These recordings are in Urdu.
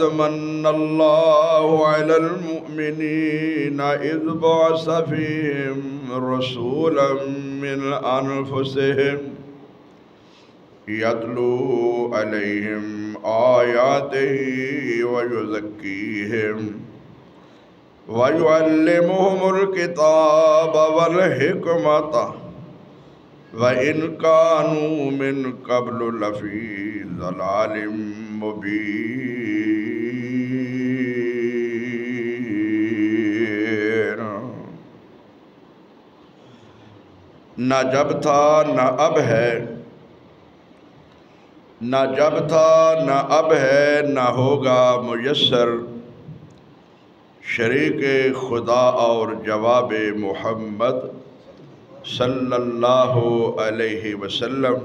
من الله على المؤمنين إذ بعث فيهم رسولا من أنفسهم يتلو عليهم آياته ويزكيهم ويعلمهم الكتاب والحكمة وإن كانوا من قبل لفي ضلال مبين. نہ جب تھا نہ اب ہے، نہ جب تھا نہ اب ہے، نہ ہوگا میسر شریک خدا اور جواب محمد صلی اللہ علیہ وسلم۔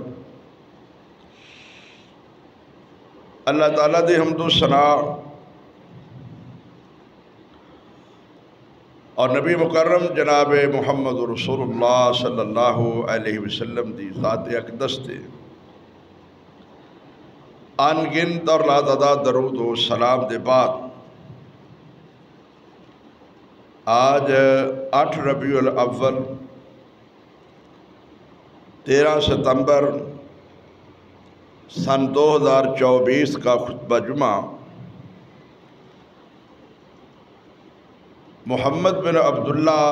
اللہ تعالیٰ دی حمد و ثنا اور نبی مکرم جناب محمد رسول اللہ صلی اللہ علیہ وسلم دی ذات اقدس تے ان گنت اور لا تعداد درود و سلام دے بعد آج 8 ربیع الاول 13 ستمبر سن 2024 کا خطبہ جمعہ محمد بن عبداللہ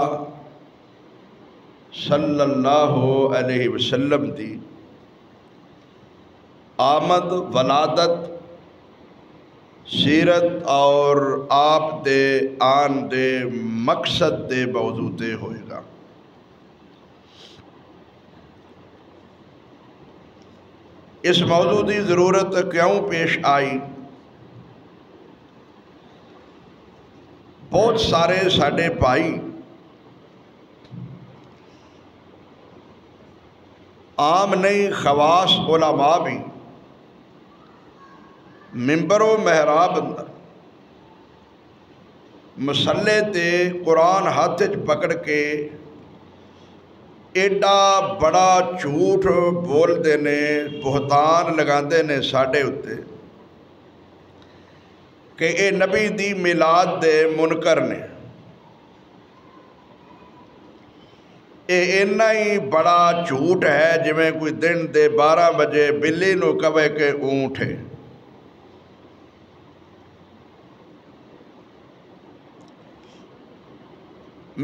صلی اللہ علیہ وسلم دی آمد، ولادت، سیرت اور آپ دے آن دے مقصد دے موضوع تے ہوئے گا۔ اس موضوع دی ضرورت کیوں پیش آئی؟ بہت سارے ساڈے بھائی عام نہیں، خواص علماء بھی ممبر و محراب اندر مسلے تے قرآن ہاتھ پکڑ کے ایڈا بڑا جھوٹ بولتے نے، بہتان لگاندے نے ساڈے اتے کہ اے نبی دی میلاد دے منکر نے۔ اے اینا ہی بڑا جھوٹ ہے جویں کوئی دن دے 12 بجے بلی نو کہے کہ اونٹ ہے۔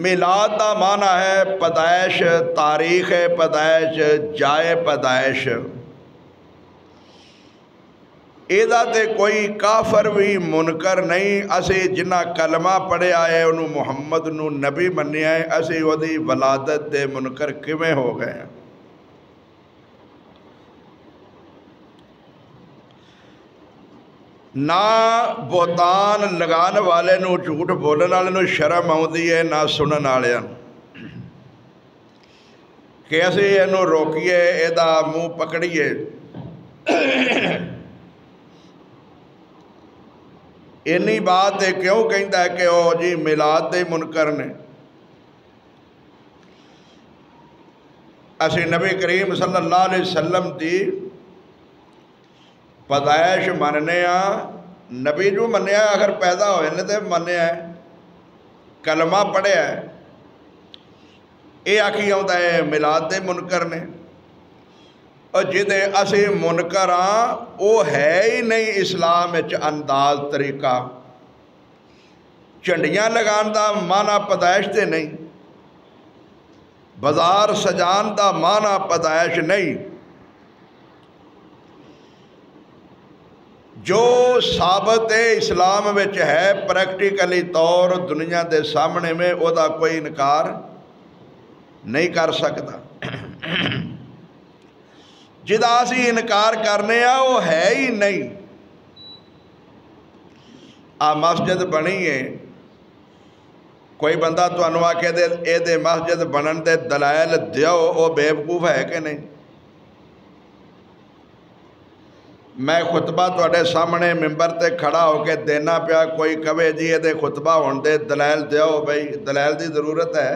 میلاد دا معنی ہے پیدائش، تاریخ پیدائش، جائے پیدائش۔ ایدہ تے کوئی کافر بھی منکر نہیں۔ اسی جنہ کلمہ پڑھے آئے انہوں محمد نو نبی منی آئے، اسی ودی ولادت دے منکر کیویں ہو گئے ہیں؟ نہ بہتان لگان والے نو، جھوٹ بولن والے نو شرم آؤندی ہے، نہ سنن والے کہ اسی اینو روکیے، ایدہ منہ پکڑیے۔ اینی بات ہے کیوں کہندا ہے کہ او جی میلاد دے منکر نے؟ اسی نبی کریم صلی اللہ علیہ وسلم دی پیدائش مننے نبی جو منیا اگر پیدا ہوئے نے تے منیا ہے، کلمہ پڑھے ہے، اے آکھی ہوتا ہے میلاد دے منکر نے۔ اور جدے اسی منکر او ہے ہی نہیں اسلام اچ انداز طریقہ، چنڈیاں لگان دا معنی پیدائش تے نہیں، بازار سجان دا معنی پیدائش نہیں۔ جو ثابت اسلام وچ ہے پریکٹیکلی طور دنیا دے سامنے میں او دا کوئی انکار نہیں کر سکتا۔ جدا اسی انکار کرنے وہ ہے ہی نہیں۔ مسجد بنی ہے، کوئی بندہ تو انواع کے دے اے دے مسجد بنن دے دلائل دیو، وہ بیوقوف ہے کہ نہیں؟ میں خطبہ توڑے سامنے ممبر تے کھڑا ہو کے دینا پیا، کوئی کہے جی اے دے خطبہ ہون دے دلائل دیو، بھئی دلائل دی ضرورت ہے؟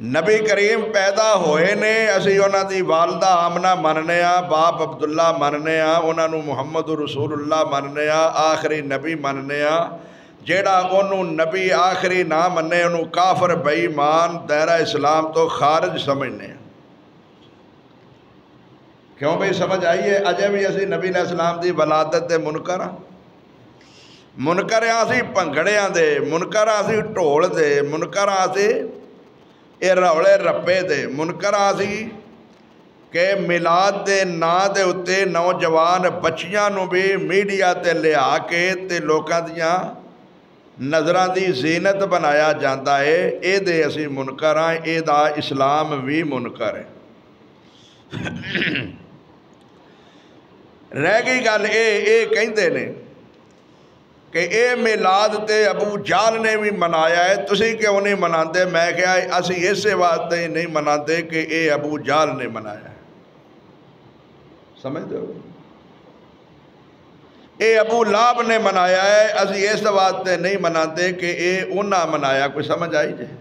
نبی کریم پیدا ہوئے نے اسی انہاں دی والدہ آمنہ مننے ہاں، باپ عبداللہ مننے ہاں، انہاں نو محمد رسول اللہ مننے ہاں، آخری نبی مننے ہاں۔ جیڑا انہوں نبی آخری نہ مننے انہوں کافر بے ایمان دائرہ اسلام تو خارج سمجھنے ہیں۔ کیوں بھئی سمجھ آئیے؟ اجے بھی اسی نبی علیہ السلام دی ولادت دے منکر ہاں، منکر آسی پنگڑیاں دے، منکر آسی ٹھول دے، منکر آسی اے رولے رپے دے، منکر آسی کہ میلاد دے نا دے اتے نوجوان بچیاں نو بھی میڈیا تے لے آکے تے لوکاں دیاں نظران دی زینت بنایا جاندا ہے، اے دے اسی منکر ہیں، اے دا اسلام بھی منکر ہے۔ رہ گئی گل اے کہندے نے کہ اے میلاد تے ابو جال نے بھی منایا ہے، تسی کیوں نہیں مناندے؟ میں کہا اسی ایسے واسطے نہیں مناندے کہ اے ابو جال نے منایا ہے۔ سمجھ دو؟ اے ابو لاب نے منایا ہے، اسی اس واسطے نہیں مناندے کہ اے انہاں منایا۔ کوئی سمجھ آئی جائے؟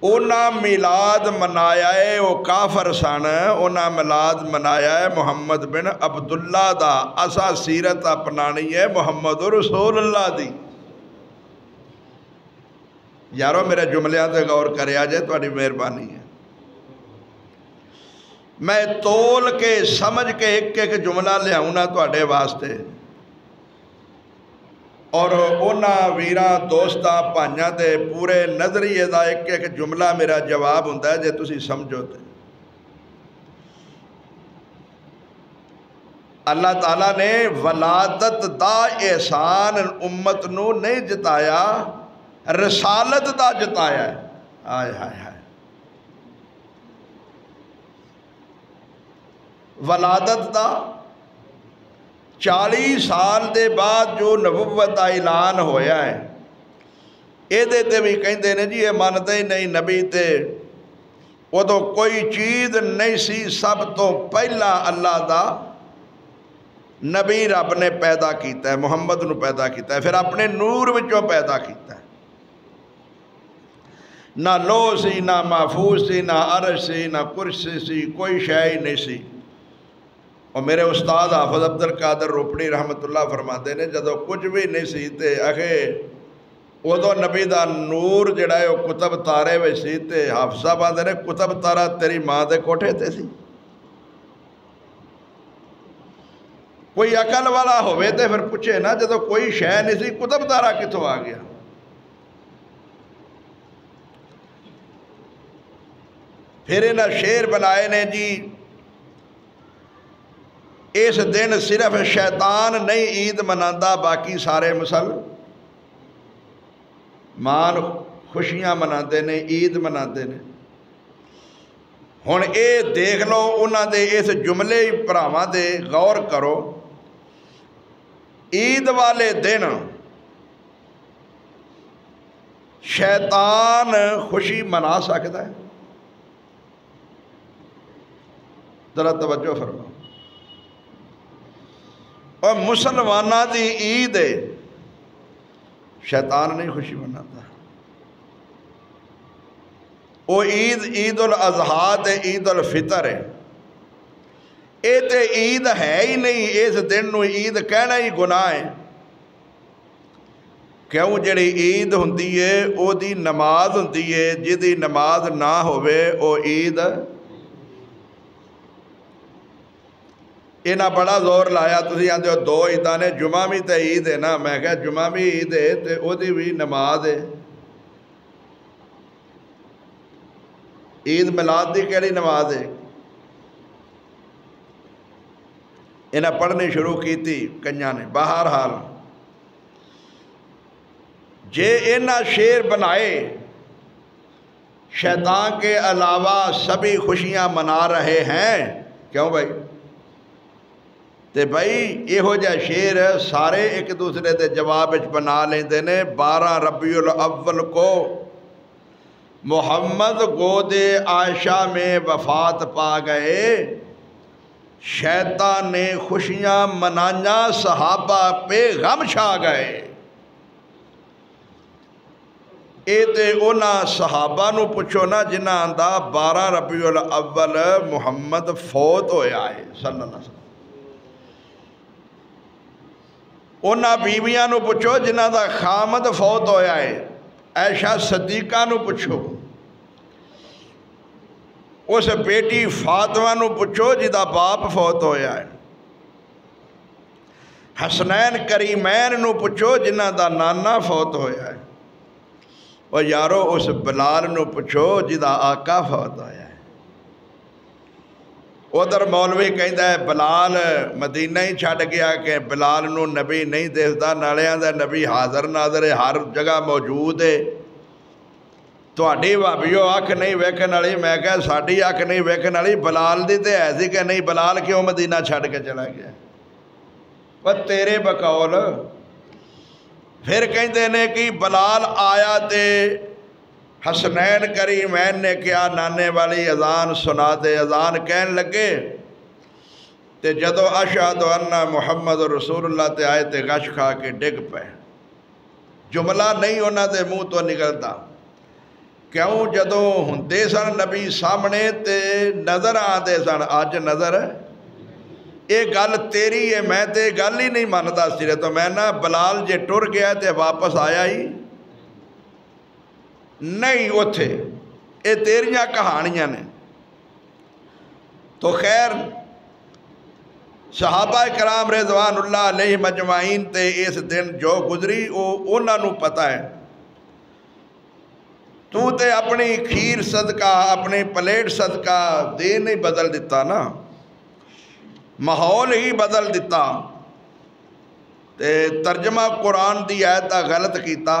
انہاں میلاد منایا ہے وہ کافر سن، انہاں میلاد منایا ہے محمد بن عبداللہ دا، اسا سیرت اپنانی ہے محمد رسول اللہ دی۔ یارو میرے جملیاں تے غور کریا جائے تہاڈی مہربانی ہے۔ میں تول کے سمجھ کے ایک ایک جملہ لے آؤں نا تہاڈے واسطے، اور انہاں ویراں دوستاں بھائیاں دے پورے نظریے دا ایک ایک جملہ میرا جواب ہوندا ہے جے تسی سمجھو تے۔ اللہ تعالیٰ نے ولادت دا احسان امت نو نہیں جتایا، رسالت دا جتایا ہے۔ آئے ہائے ہائے، ولادت دا 40 سال دے بعد جو نبوت دا اعلان ہویا ہے، اے دے تے بھی کہندے نے جی یہ مانتے ہی نہیں نبی تے وہ تو کوئی چیز نہیں سی، سب تو پہلا اللہ دا نبی رب نے پیدا کیتا ہے، محمد نو پیدا کیتا ہے، پھر اپنے نور وچوں پیدا کیتا ہے۔ نہ لو سی، نہ محفوظ سی، نہ عرش سی، نہ کرسی سی، کوئی شے ہی نہیں سی۔ اور میرے استاد حافظ عبد القادر روپڑی رحمت اللہ فرماتے نے جدو کچھ بھی نہیں سی تے اکھے ادو نبی دا نور جڑا ہے وہ کتب تارے وچ سی تے حافظ صاحب آندے نے کتب تارا تیری ماں دے کوٹھے تے سی۔ کوئی عقل والا ہوئے تے پھر پوچھے نا جدو کوئی شے نہیں سی کتب تارا کتوں آ گیا؟ پھر انہاں شعر بنائے نے جی اس دن صرف شیطان نہیں عید مناندا، باقی سارے مسلمان خوشیاں مناندے نے، عید مناندے نے۔ ہن اے دیکھ لو انہاں دے اس جملے بھراواں دے غور کرو، عید والے دن شیطان خوشی منا سکتا ہے؟ ذرا توجہ فرماؤ۔ اور مسلمانہ دی عید ہے، شیطان نہیں خوشی مناتا۔ وہ عید الاضحیٰ تے عید الفطر ہے، اے تے عید ہے ہی نہیں، اس دن نو عید کہنا ہی گناہ ہے۔ کیوں؟ جڑی عید ہوندی ہے او دی نماز ہوندی ہے، جدی نماز نہ ہوئے او عید۔ انہاں بڑا زور لایا، تسی آندے ہو دو عیداں نے، جمعہ بھی تے عید ہے نا، میں کہا جمعہ بھی عید ہے تے او دی بھی نماز ہے۔ عید میلاد دی کیڑی نماز ہے؟ انہاں پڑھنی شروع کی تھی کنیاں نے۔ بہرحال جے انہاں شعر بنائے شیطان کے علاوہ سبھی خوشیاں منا رہے ہیں، کیوں بھائی؟ تے بھائی یہو جا شعر سارے ایک دوسرے دے جواب بنا لیندے نے۔ 12 ربیع الاول کو محمد گود عائشہ میں وفات پا گئے، شیطان نے خوشیاں منائیاں، صحابہ پہ غم چھا گئے۔ اے تے اونا صحابہ نو پوچھو نا جنہ آندہ 12 ربیع الاول محمد فوت ہویا ہے صلی اللہ علیہ وسلم. اونا بیویاں نو پوچھو جنہ دا خامد فوت ہویا ہے. عائشہ صدیقہ نو پوچھو. اس بیٹی فاطمہ نو پوچھو جدا باپ فوت ہویا ہے. حسنین کریمین نو پوچھو جنہ دا نانا فوت ہویا ہے. اور یارو اس بلال نو پوچھو جدا آقا فوت ہویا ہے. ادھر مولوی کہندا ہے بلال مدینہ ہی چھڑ گیا کہ بلال نو نبی نہیں دیکھتا. نالیاں دا نبی حاضر ناظر ہے، ہر جگہ موجود ہے. تہاڈی بھابیو اکھ نہیں ویکھن والی، میں کہا ساڈی اکھ نہیں ویکھن والی، بلال دی تے ایسی کہ نہیں بلال کیوں مدینہ چھڑ کے چلا گیا. پر تیرے بقول پھر کہندے نے کہ بلال آیا تے حسنین کریمین نے کیا نانے والی اذان سنا دے. اذان کہن لگے تے جدو اشہد ان محمد رسول اللہ تے آئے تے غش کھا کے ڈگ پے. جملہ نہیں ہونا تے منہ تو نکلتا. کیوں جدو ہندے سن نبی سامنے تے نظر آدھے سن. آج نظر اے گل تیری ہے، میں تے گل ہی نہیں مانتا سرے. تو میں نا بلال جے ٹر گیا تے واپس آیا ہی نہیں اتھے. اے تیریاں کہانیاں نے. تو خیر صحابہ کرام رضوان اللہ علیہ مجمعین تے اس دن جو گزری انہاں نو پتہ ہے. تو تے اپنی کھیر صدقہ اپنی پلیٹ صدقہ دین ہی بدل دیتا نا، ماحول ہی بدل دیتا. تے ترجمہ قرآن دی آیتہ غلط کیتا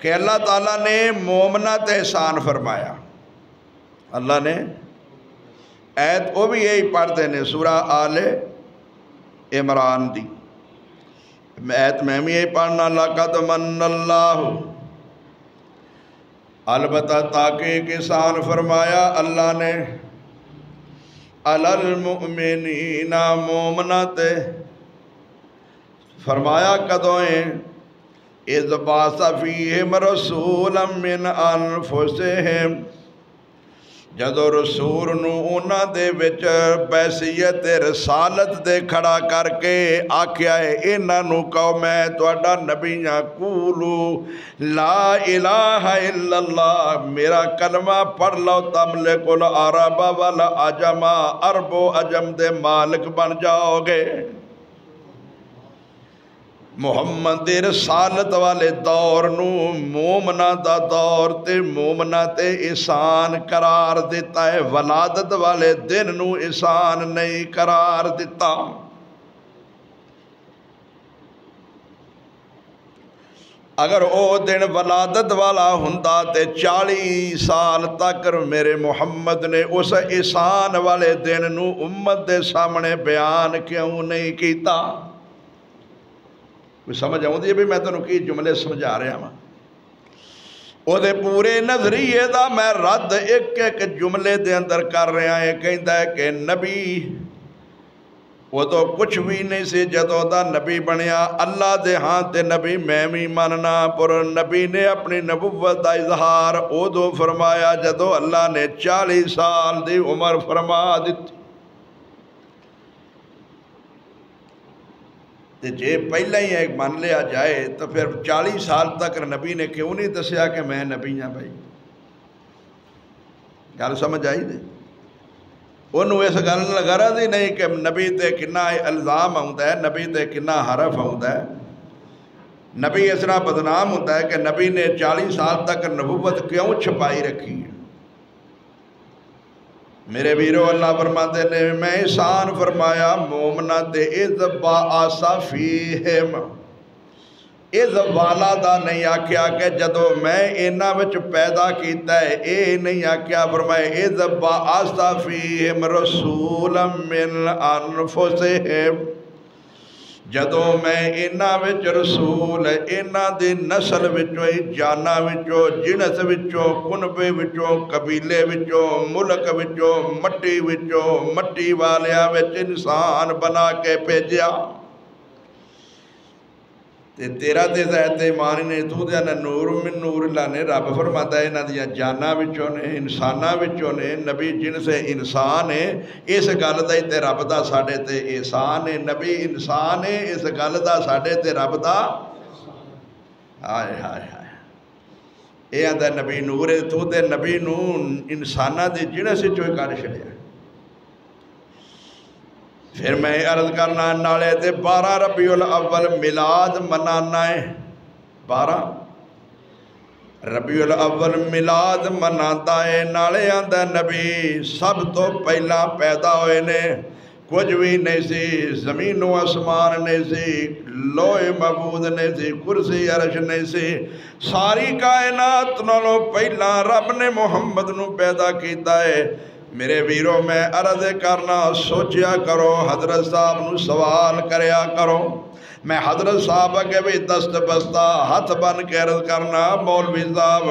کہ اللہ تعالیٰ نے مومنہ تے احسان فرمایا. اللہ نے آیت وہ بھی یہی پڑھتے ہیں سورہ آل عمران دی. آیت میں بھی یہی پڑھنا لَقَدْ مَنَّ اللَّهُ، البتہ تاکہ احسان فرمایا اللہ نے عَلَى الْمُؤْمِنِينَ مومنہ تے. فرمایا کدوئیں اِذْ بَعَثَ فِيهِمْ رَسُولًا مِّنْ أَنفُسِهِمْ، جدو رسول نو انہاں دے وچ بیسیت رسالت دے کھڑا کر کے آکھیا ہے انہاں نو کہو میں تہاڈا نبی ہاں. قولو لا الہ الا اللہ، میرا کلمہ پڑھ لو تملک العرب والعجم، عرب و عجم دے مالک بن جاؤ گے. محمد رسالت والے دور نو مومنہ دا دور تے مومنہ تے احسان قرار دیتا ہے. ولادت والے دن نو احسان نہیں قرار دیتا. اگر او دن ولادت والا ہندا تے 40 سال تک میرے محمد نے اس احسان والے دن نو امت دے سامنے بیان کیوں نہیں کیتا. کوئی سمجھ آؤں دی بھی میں تنوں کی جملے سمجھا رہا ہوں. او دے پورے نظریے دا میں رد ایک ایک جملے دے اندر کر رہا ہے. کہندا ہے کہ نبی وہ تو کچھ بھی نہیں سی جدو دا نبی بنیا. اللہ دے ہاں تے نبی میں بھی ماننا، پر نبی نے اپنی نبوت دا اظہار ادو فرمایا جدو اللہ نے 40 سال دی عمر فرما دیتی. تے جے پہلے ہی ایک مان لیا جائے تو پھر 40 سال تک نبی نے کیوں نہیں دسیا کہ میں نبی ہاں. بھائی گل سمجھ آئی دے. انہوں اس گل لگا رہا دی نہیں کہ نبی تے کنا الزام آتا ہے، نبی تے کنا حرف آتا ہے. نبی اس طرح بدنام ہوتا ہے کہ نبی نے 40 سال تک نبوت کیوں چھپائی رکھی ہے. میرے ویرو اللہ فرماتے نے میں احسان فرمایا مومنہ تے اذ بَعَثَ فِيهِمْ. اذ والا دا نہیں آکھیا کہ جدو میں انہاں وچ پیدا کیتا ہے، اے نہیں آکھیا. فرمائے اذ بَعَثَ فِيهِمْ رَسُولًا مِّنْ أَنفُسِهِمْ، جدو میں انہاں وچ رسول انہاں دی نسل وچوں جانا وچوں جنس وچوں کنبے وچوں قبیلے وچوں ملک وچوں مٹی والیاں وچ انسان بنا کے بھیجیا. تے تیرا تے ذات ایمان نے تو دے نا نور من نور اللہ نے رب فرماتا ہے انہاں دیاں جاناں وچوں نے انساناں وچوں نے نبی جن سے انسان ہے اس گل دا تے رب دا ساڈے تے احسان ہے نبی انسان ہے اس گل دا ساڈے تے رب دا ہائے ہائے ہائے اے آندا نبی نور ہے تو تے نبی نو انساناں دی جنس وچوں کڈ چھڈیا پھر میں عرض کرنا نالے تے 12 ربیع الاول میلاد منانا ہے 12 ربیع الاول میلاد مناتا ہے نالے آندا نبی سب تو پہلا پیدا ہوئے نے کچھ بھی نہیں سی زمین و آسمان نہیں سی لوح محفوظ نہیں سی کرسی عرش نہیں سی ساری کائنات نالوں پہلا رب نے محمد نو پیدا کیتا ہے میرے ویروں میں عرض کرنا سوچیا کرو حضرت صاحب نو سوال کریا کرو میں حضرت صاحب کے بھی دست بستہ ہاتھ بن کے عرض کرنا مولوی صاحب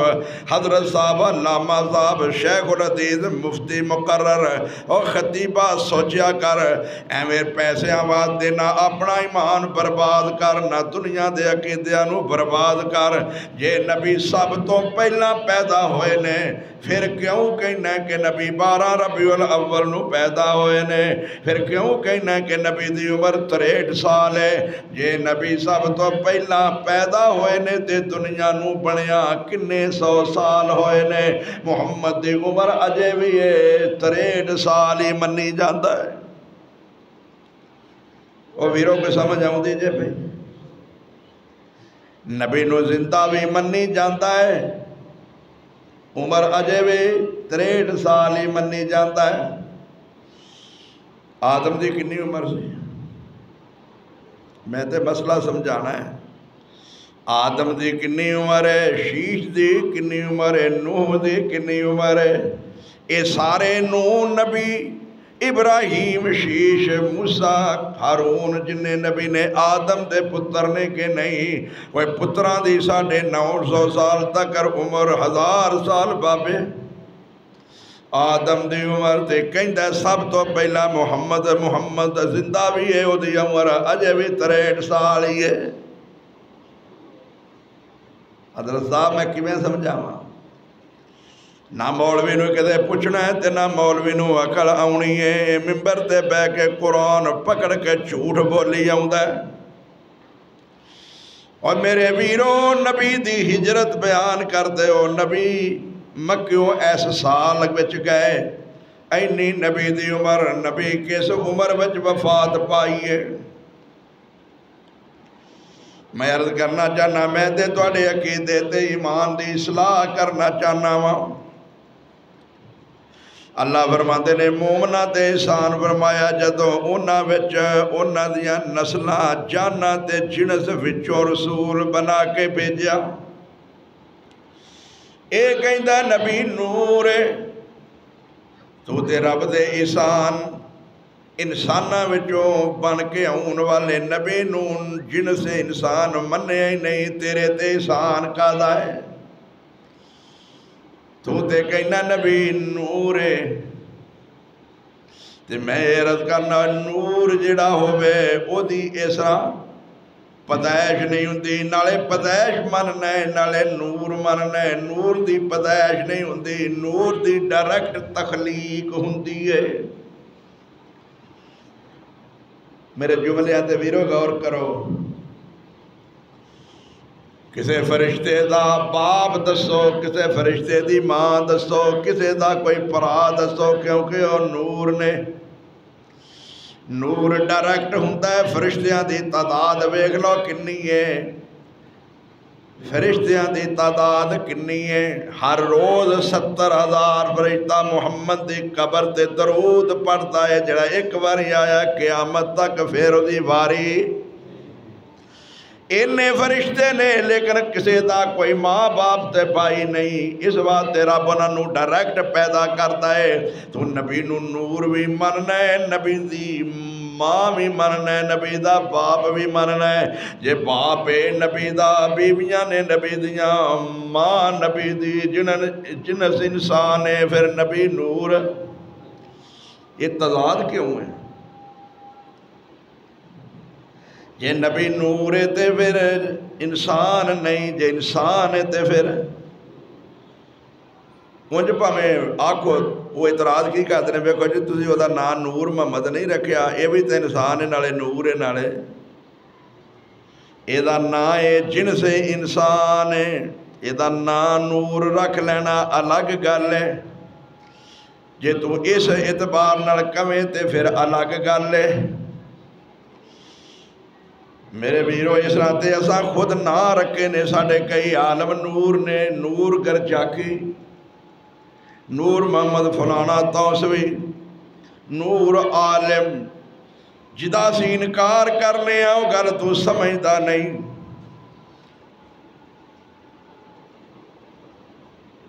حضرت صاحب علامہ صاحب شیخ الحدیث مفتی مقرر اور خطیبہ سوچیا کر ایویں پیسے آواز دینا اپنا ایمان برباد کر نہ دنیا دے عقیدیاں نو برباد کر جے نبی سب تو پہلا پیدا ہوئے نے پھر کیوں کہنا کہ نبی 12 ربیع الاول نو پیدا ہوئے نے پھر کیوں کہنا کہ نبی دی عمر 63 سال ہے جے نبی سب تو پہلا پیدا ہوئے نے تے دنیا نو بنیا کنے 100 سال ہوئے نے محمد دی عمر اجے بھی 63 سال ہی منی جاندا ہے او ویروں کو سمجھ آؤں دیجئے بھئی نبی نو زندہ بھی منی جاندا ہے عمر اجے بھی 63 سال ہی منی جاندا ہے آدم دی کنی عمر سی میں تے مسئلہ سمجھانا ہے آدم دی کنی عمر ہے شیش دی کنی عمر ہے نوح دی کنی عمر ہے اے سارے نوح نبی ابراہیم شیش موسیٰ ہارون جنہیں نبی نے آدم دے پتر نے کہ نہیں وہ پتران دی 950 سال تک عمر 1000 سال بابے آدم دی عمر تے کہندہ سب تو پہلا محمد زندہ بھی ہے او دی عمر اجے بھی 63 سال ہی ہے حضرت صاحب میں کیویں سمجھاواں نہ مولوی نو کدے پوچھنا ہے تے نہ مولوی نو عقل آونی ہے منبر تے بہ کے قرآن پکڑ کے جھوٹ بولی آوندا ہے اور میرے ویرو نبی دی ہجرت بیان کرتے ہو نبی مکیوں ایس سال وچ گئے اینی نبی دی عمر نبی کس عمر وچ وفات پائیے میں عرض کرنا چاہنا میں تے تواڈے عقیدے تے ایمان دی اصلاح کرنا چاہنا وا اللہ فرماندے نے مومناں تے احسان فرمایا جدوں انہاں وچ انہاں دیاں نسلاں جاناں تے جنس وچوں رسول بنا کے بھیجیا اے کہندا نبی نور تو تے رب دے احسان انساناں وچوں بن کے آن والے نبی نون جن سے انسان مننے ہی نہیں تیرے تے احسان کادا ہے تو تے کہنا نبی نور تے میں عرض کرنا نور جڑا ہوئے او دی ایسا پدائش نہیں ہوندی نالے پدائش مننا ہے نالے نور مننا ہے نور دی پدائش نہیں ہوندی نور دی ڈائریکٹ تخلیق ہوندی ہے میرے جملے آتے ویرو غور کرو کسے فرشتے دا باپ دسو کسے فرشتے دی ماں دسو کسے دا کوئی پرا دسو کیونکہ وہ نور نے نور ڈائریکٹ ہوتا ہے فرشتیاں دی تعداد ویکھ لو کنی ہے فرشتیاں دی تعداد کنی ہے ہر روز 70,000 فرشتہ محمد دی قبر تے درود پڑھتا ہے جڑا ایک واری آیا قیامت تک پھر دی واری انہیں فرشتے نے لیکن کسی دا کوئی ماں باپ تے بھائی نہیں اس بات تیرا بنا نو ڈائریکٹ پیدا کرتا ہے تو نبی نو نور بھی مننا ہے نبی دی ماں بھی مننا ہے نبی دا باپ بھی مننا ہے جے باپ نبی دا بیویاں نے نبی دیاں ماں نبی دی جنس انسان ہے پھر نبی نور یہ تضاد کیوں ہے جے نبی نور ہے تے پھر انسان نہیں، جے انسان ہے تے پھر مجھ پا میں آکھو وہ اعتراض کی کہتے ہیں بیکو جی تسی وہ دا نام نور محمد نہیں رکھیا، اے بھی تے انسان ہے نالے نور ہے نالے اے دا نام ہے جنس انسان ہے، اے دا نام نور رکھ لینا الگ گل ہے، جے تو اس اعتبار نال کمیں تے پھر الگ گل ہے۔ میرے ویرو اس راتے ایسا خود نہ رکھے نے، ساڑھے کئی عالم نور نے، نور گرجاکی، نور محمد فلانا توسوی، نور عالم، جدا سی انکار کرنے آؤ گل تو سمجھدا نہیں۔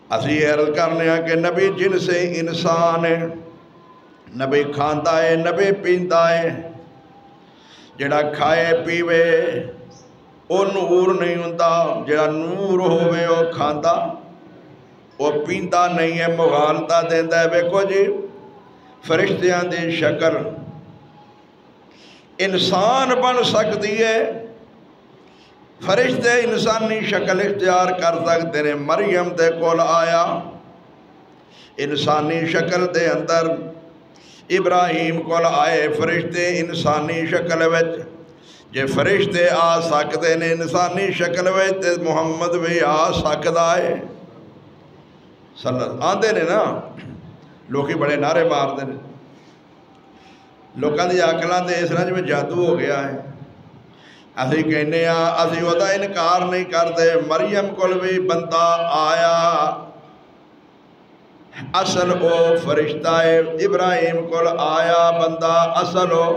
اسی عرض کرنے آؤ کہ نبی جن سے انسان ہے، نبی کھاندا ہے، نبی پیندا ہے، جڑا کھائے پیوے او نور نہیں ہوندا، جڑا نور ہوئے او کھاندا وہ پیندا نہیں ہے، مغالطہ دیندا ہے۔ بیکو جی فرشتیاں دی شکل انسان بن سکتی ہے، فرشتے انسانی شکل اختیار کر سکتے ہیں۔ مریم دے کول آیا انسانی شکل دے اندر، ابراہیم کول آئے فرشتے انسانی شکل وچ، جے فرشتے آ سکتے ہیں انسانی شکل وچ تے محمد بھی آ سکتا ہے۔ آندے نے نا لوکی بڑے نعرے مار دے نے، لوکاں دی عقلاں دے اس رنج میں جادو ہو گیا ہے۔ اسی کہنے اسی وہ دا انکار نہیں کرتے، مریم کول بھی بندہ آیا، اصل او فرشتہ ہے، ابراہیم کول آیا بندہ اصل او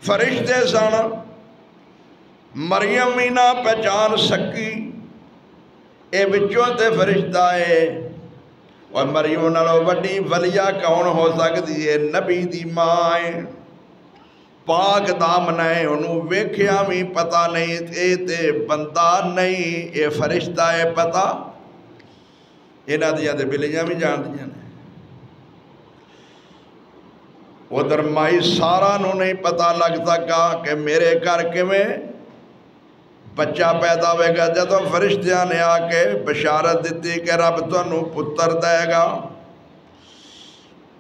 فرشتے سن۔ مریم ہی نہ پہچان سکی اے بچوں تے فرشتہ ہے، اور مریم نالو وڈی ولیہ کون ہو سکتی ہے؟ نبی دی ماں ہے، پاک دامن ہے، انہوں ویکھیا بھی پتہ نہیں اے تے بندہ نہیں اے فرشتہ ہے پتہ، انہاں دیاں تے بلیاں بھی جان دیاں نے۔ ادھر مائی سارا نو نہیں پتہ لگ سکا کہ میرے گھر کے میں بچہ پیدا ہوئے گا، جدو فرشتیاں نے آ کے بشارت دیتی کہ رب تانوں پتر دے گا۔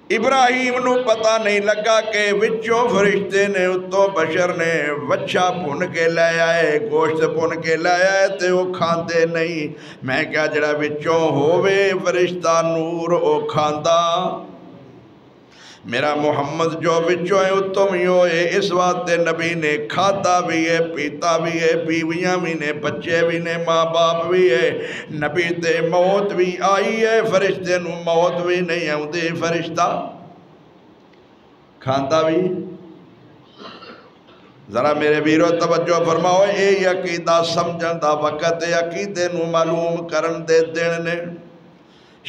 ابراہیم نو پتہ نہیں لگا کہ وچوں فرشتے نے اتوں بشر نے وچھا بھن کے لے آئے، گوشت بھن کے لے آئے تے وہ کھاندے نہیں۔ میں کیا جڑا وچوں ہووے فرشتہ نور او کھاندا، میرا محمد جو وچوں ہے اتم ہی ہوئے۔ اس واسطے نبی نے کھاتا بھی ہے، پیتا بھی ہے، بیویاں بھی نے، بچے بھی نے، ماں باپ بھی ہے۔ نبی تے موت بھی آئی ہے، فرشتے نو موت بھی نہیں آؤندی، فرشتہ کھاتا بھی۔ ذرا میرے ویرو توجہ فرماؤ، اے عقیدہ سمجھن دا وقت ہے، عقیدے نو معلوم کرن دے دن نے۔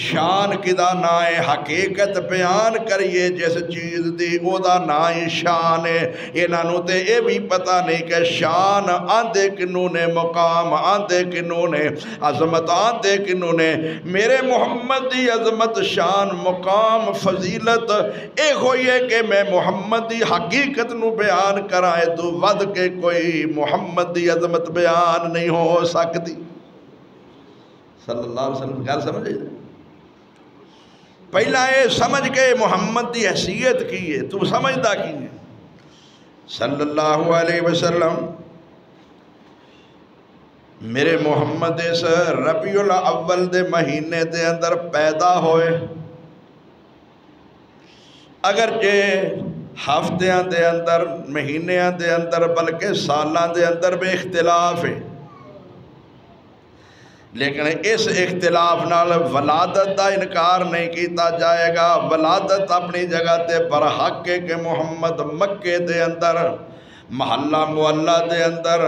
شان کدا نائے حقیقت بیان کریے جس چیز دی او دا نائے شان ہے۔ انہوں تے اے بھی پتہ نہیں کہ شان آندے کنوں نے، مقام آندے کنوں نے، عظمت آندے کنوں نے۔ میرے محمد دی عظمت شان مقام فضیلت اے ہوئی ہے کہ میں محمد دی حقیقت نو بیان کرائے تو ود کے کوئی محمد دی عظمت بیان نہیں ہو سکتی۔ صلی اللہ علیہ وسلم گھر سمجھے پہلا اے سمجھ کے محمد دی حیثیت کی ہے، تو سمجھدا کی ہے۔ صلی اللہ علیہ وسلم میرے محمد اس ربیع الاول دے مہینے دے اندر پیدا ہوئے، اگرچہ ہفتیاں دے اندر، مہینیاں دے اندر، بلکہ سالاں دے اندر بے اختلاف ہے، لیکن اس اختلاف نال ولادت دا انکار نہیں کیتا جائے گا۔ ولادت اپنی جگہ تے برحق ہے کہ محمد مکے دے اندر محلہ معلہ دے اندر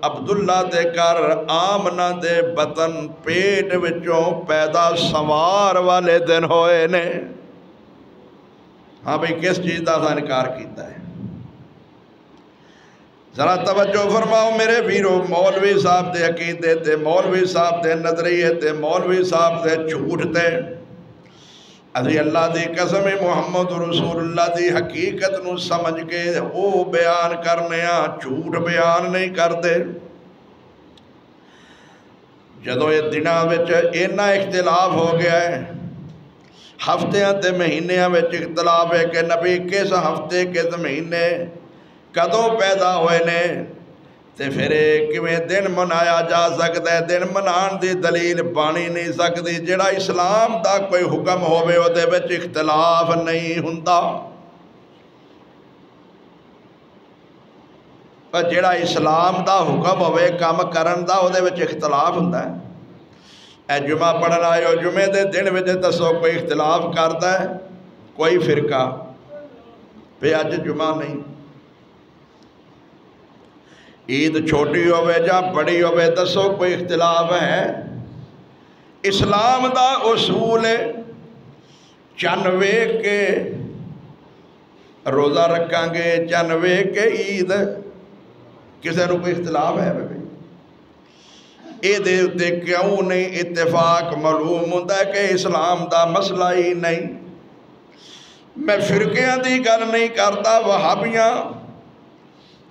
عبداللہ دے کر آمنہ دے بطن پیٹ وچوں پیدا سوار والے دن ہوئے نے۔ ہاں بھئی کس چیز دا انکار کیتا ہے؟ ذرا توجہ فرماؤ میرے ویرو، مولوی صاحب دے عقیدے تے، مولوی صاحب دے نظریے تے، مولوی صاحب دے جھوٹ تے اسی اللہ دی قسم محمد رسول اللہ دی حقیقت نو سمجھ کے او بیان کرنے جھوٹ بیان نہیں کرتے۔ جدو یہ دنوں وچ اینا اختلاف ہو گیا ہے، ہفتیاں تے مہینیاں وچ اختلاف ہے کہ نبی کس ہفتے کس مہینے کدوں پیدا ہوئے نے، تے پھر کیویں دن منایا جا سکتا ہے؟ دن منان دی دلیل بانی نہیں سکتی۔ جڑا اسلام دا کوئی حکم ہوئے او دے وچ اختلاف نہیں ہوندا، پر جڑا اسلام دا حکم ہوئے کام کرن دا او دے وچ اختلاف ہوندا ہے۔ اے جمعہ پڑھن آئے ہو، جمعے دے دن وچ دسو کوئی اختلاف کرتا ہے؟ کوئی فرقہ پہ اج جمعہ نہیں؟ عید چھوٹی ہوئے یا بڑی ہوئے دسو کوئی اختلاف ہے؟ اسلام دا اصول چن ویکھ کے روزہ رکھاں گے، چن ویکھ کے عید، کسے نو کوئی اختلاف ہے؟ اے دے تے کیوں نہیں اتفاق معلوم ہوتا ہے کہ اسلام دا مسئلہ ہی نہیں۔ میں فرقیاں دی گل نہیں کرتا، وہابیاں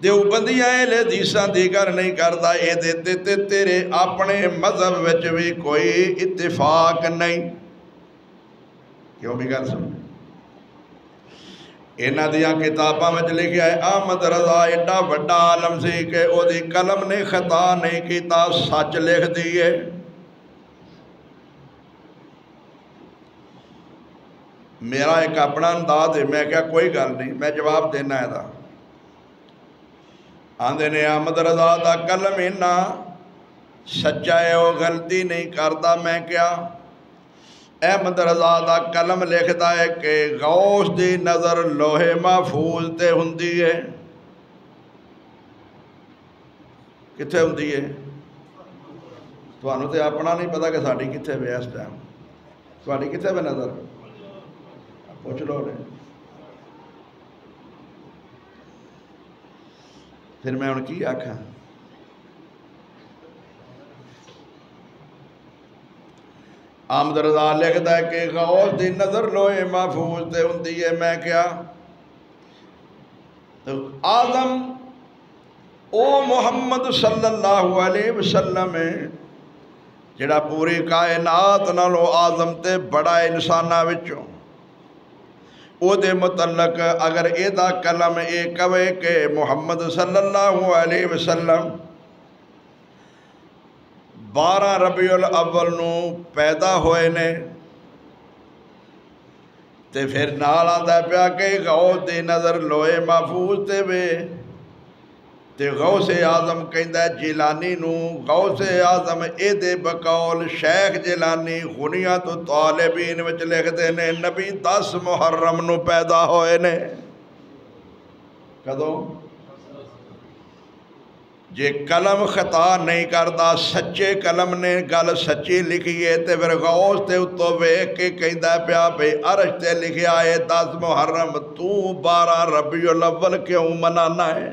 دیوبندیاں اہل حدیثاں دی گل نہیں کرتا، اے دے تیرے اپنے مذہب وچ بھی کوئی اتفاق نہیں۔ کیوں بھی گل سن؟ انہاں دیاں کتاباں وچ لکھیا ہے احمد رضا ایڈا وڈا عالم سی کہ او دی قلم نے خطا نہیں کیتا، سچ لکھ دیئے۔ میرا ایک اپنا انداز ہے، میں کیا کوئی گل نہیں، میں جواب دینا ہے دا آندھے نے احمد رضا دا قلم انہا سچا ہے، وہ غلطی نہیں کرتا۔ میں کیا احمد رضا دا قلم لکھتا ہے کہ غوث دی نظر لوح محفوظ تے ہوندی ہے۔ کتھے ہوندی ہے؟ تانوں تے اپنا نہیں پتا کہ ساڈی کتھے پئی اس ٹائم، تہاڈی کتھے پئی نظر؟ پوچھ لو نے۔ پھر میں ہن کی آکھاں؟ احمد رضا لکھتا ہے کہ غوث دی نظر لوح محفوظ تے ہوندی ہے۔ میں کیا آدم او محمد صلی اللہ علیہ وسلم جڑا پوری کائنات نالو آدم تے بڑا انسانہ وچوں، او دے متعلق اگر اے دا کلم اے کہے کہ محمد صلی اللہ علیہ وسلم 12 ربیع الاول نو پیدا ہوئے نے، تے پھر نال آندا پیا کہ غوث دی نظر لوح محفوظ تے وے، تے غوث اعظم کہندا ہے جیلانی نو، غوث اعظم اے دے بقول شیخ جیلانی غنیۃ الطالبین وچ لکھدے نے نبی 10 محرم نو پیدا ہوئے نے۔ کدوں؟ جے قلم خطا نہیں کردا، سچے قلم نے گل سچی لکھی ہے، تے پھر غوث تے اتوں ویکھ کے کہندا پیا بھئی عرش تے لکھیا ہے 10 محرم، تو 12 ربیع الاول کیوں منانا ہے؟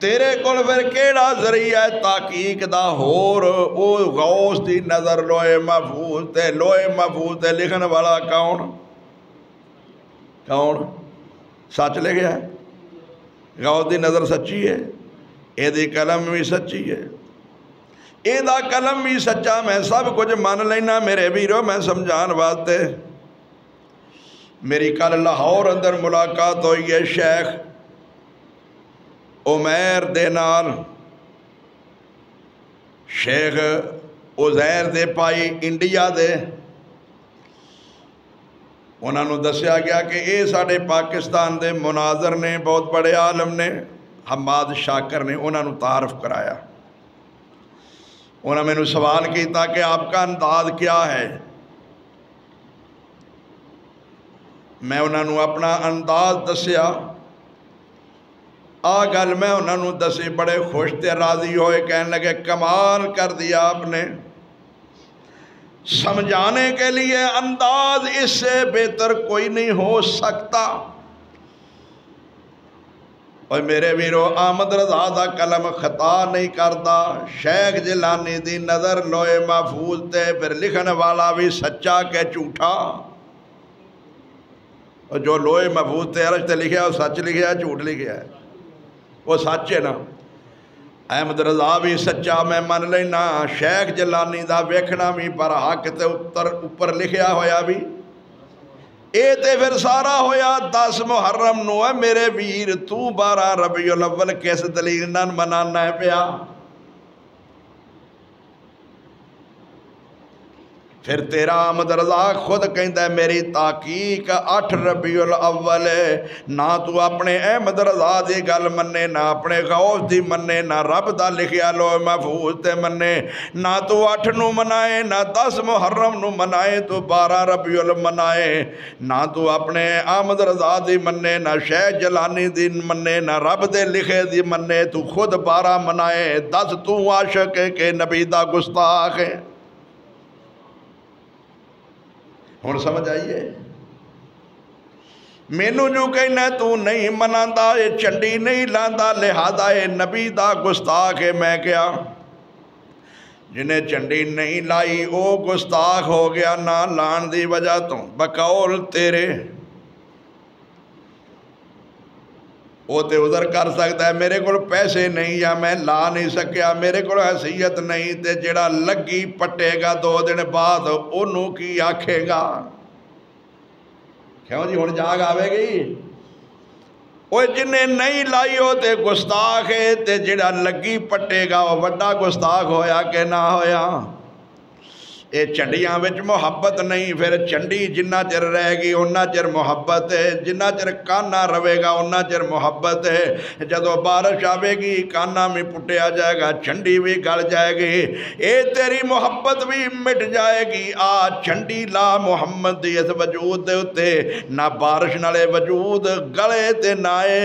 تیرے کول پھر کیڑا ذریعہ ہے تحقیق دا ہور؟ او غوث دی نظر لوح محفوظ تے لکھن والا کون؟ سچ لکھیا ہے؟ غوث دی نظر سچی ہے، اے دی قلم بھی سچی ہے، اے دا قلم بھی سچا، میں سب کچھ مان لینا میرے ویرو۔ میں سمجھان واسطے میری کل لاہور اندر ملاقات ہوئی ہے شیخ عمیر دے نال، شیخ عزیر دے پائی انڈیا دے، انہوں نے دسیا گیا کہ اے ساڑھے پاکستان دے مناظر نے، بہت بڑے عالم نے، حماد شاکر نے انہوں نے تعارف کرایا۔ انہوں نے میں سوال کیتا کہ آپ کا انداز کیا ہے؟ میں انہوں نے اپنا انداز دسیا، گل میں انہوں نے دسی، بڑے خوش تے راضی ہوئے، کہنے لگے کمال کر دیا آپ نے، سمجھانے کے لیے انداز اس سے بہتر کوئی نہیں ہو سکتا۔ اور میرے ویرو احمد رضا دا قلم خطا نہیں کرتا، شیخ جیلانی دی نظر لوہے محفوظ تے، پھر لکھن والا بھی سچا کہ جھوٹا، اور جو لوہے محفوظ تے عرش تے لکھیا وہ سچ لکھیا ہے جھوٹ لکھیا ہے؟ وہ سچ ہے نا۔ احمد رضا بھی سچا میں من لینا، شیخ جیلانی دا ویکھنا بھی پر حق تے اوپر لکھیا ہویا بھی، اے تے پھر سارا ہویا 10 محرم نو ہے میرے ویر، تو 12 ربیع الاول کس دلیل نہ منانا ہے پیا؟ پھر تیرا احمد رضا خود کہندہ ہے میری تحقیق 8 ربیع الاول ہے، نہ تو اپنے احمد رضا دی گل منے، نہ اپنے غوث دی منے، نہ رب دا لکھیا لوح محفوظ تے منے، نہ تو 8 نو منائے، نہ 10 محرم نو منائے، تو 12 ربیع الاول منائے، نہ تو اپنے احمد رضا دی منے، نہ شیخ جیلانی دی منے، نہ رب دے لکھے دی منے، تو خود 12 منائے، 10 تو عاشق ہے کہ نبی دا گستاخ ہے۔ ہن سمجھ آئیے؟ مینوں جو کہنا تو نہیں مناندا، اے چنڈی نہیں لاندا، لہذا اے نبی دا گستاخ ہے۔ میں کیا جنہیں چنڈی نہیں لائی او گستاخ ہو گیا نہ لان دی وجہ تو، بقول تیرے وہ تے ادھر کر سکتا ہے، میرے کو پیسے نہیں یا میں لا نہیں سکیا، میرے کو حیثیت نہیں، تے جڑا لگی پٹے گا 2 دن بعد انہوں کی آکھے گا کیوں جی ہن جاگ آوے گی؟ وہ جنہیں نہیں لائی ہو تے گستاخ ہے، تے جڑا لگی پٹے گا وہ وڈا گستاخ ہویا کہ نہ ہویا؟ اے چنڈیاں وچ محبت نہیں، پھر چنڈی جنہ چر رہ گی انہ چر محبت ہے، جنہ چر کانا روے گا انہ چر محبت ہے، جدو بارش آوے گی کانا میں پٹیا جائے گا، چنڈی بھی گل جائے گی، اے تیری محبت بھی مٹ جائے گی۔ چنڈی لا محمد دی اس وجود دے ہوتے، نہ بارش نالے وجود گلے تے نائے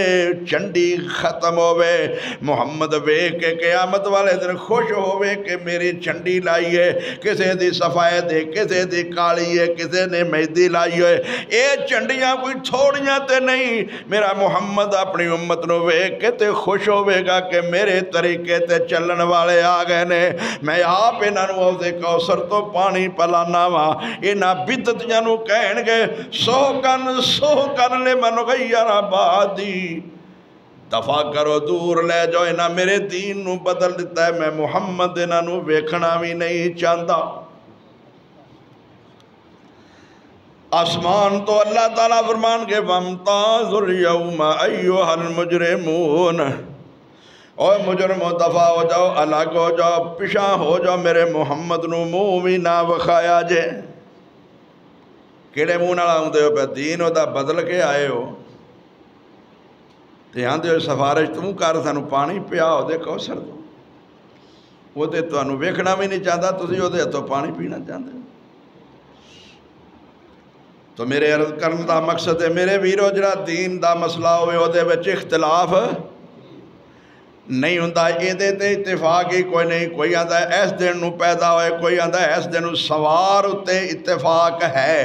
چنڈی ختم ہوئے، محمد وے کے قیامت والے دن خوش ہوئے کہ میری چنڈی لائیے، کسے دی سفید ہے، کسے دی کالی ہے، کسے نے مہدی لائی ہے، اے چنڈیاں کوئی تھوڑیاں تے نہیں، میرا محمد اپنی امت نو ویکھ کے تے خوش ہوئے گا کہ میرے طریقے تے چلن والے آگئے نے، میں آپ انہاں نو حوض کوثر تو پانی پلانا وا، انہاں بدعتیاں نو کہن گے سوکن لمن غیر آبادی، دفع کرو دور لے جو، انہاں میرے دین نو بدل دیتا ہے، میں محمد انہاں نو ویکھنا بھی نہیں چاہتا۔ آسمان تو اللہ تعالیٰ فرمان کے وَامْتَازُوا الْيَوْمَ أَيُّهَا الْمُجْرِمُونَ، اوہ مجرمو دفع ہو جاؤ، الگ ہو جاؤ، پشاں ہو جاؤ، میرے محمد نو منہ بھی نہ وکھایا جے۔ کیڑے منہ نال آؤندے ہو پہ دین ہو دا بدل کے آئے ہو، تے آندے ہو سفارش تم کر سانو پانی پیا ہو دے کوثر دو، وہ تے تانوں ویکھنا بھی نہیں چاہتا، تسی ہو دے تو پانی پینا چاہتے۔ تو میرے عرض کرن دا مقصد ہے میرے ویرو جڑا دین دا مسئلہ ہوئے ہو دے وچ اختلاف نہیں ہوندہ، اے دے تے اتفاق ہی کوئی نہیں، کوئی آندہ ہے ایس دن نو پیدا ہوئے، کوئی آندہ ہے ایس دن نو، سوار اتے اتفاق ہے،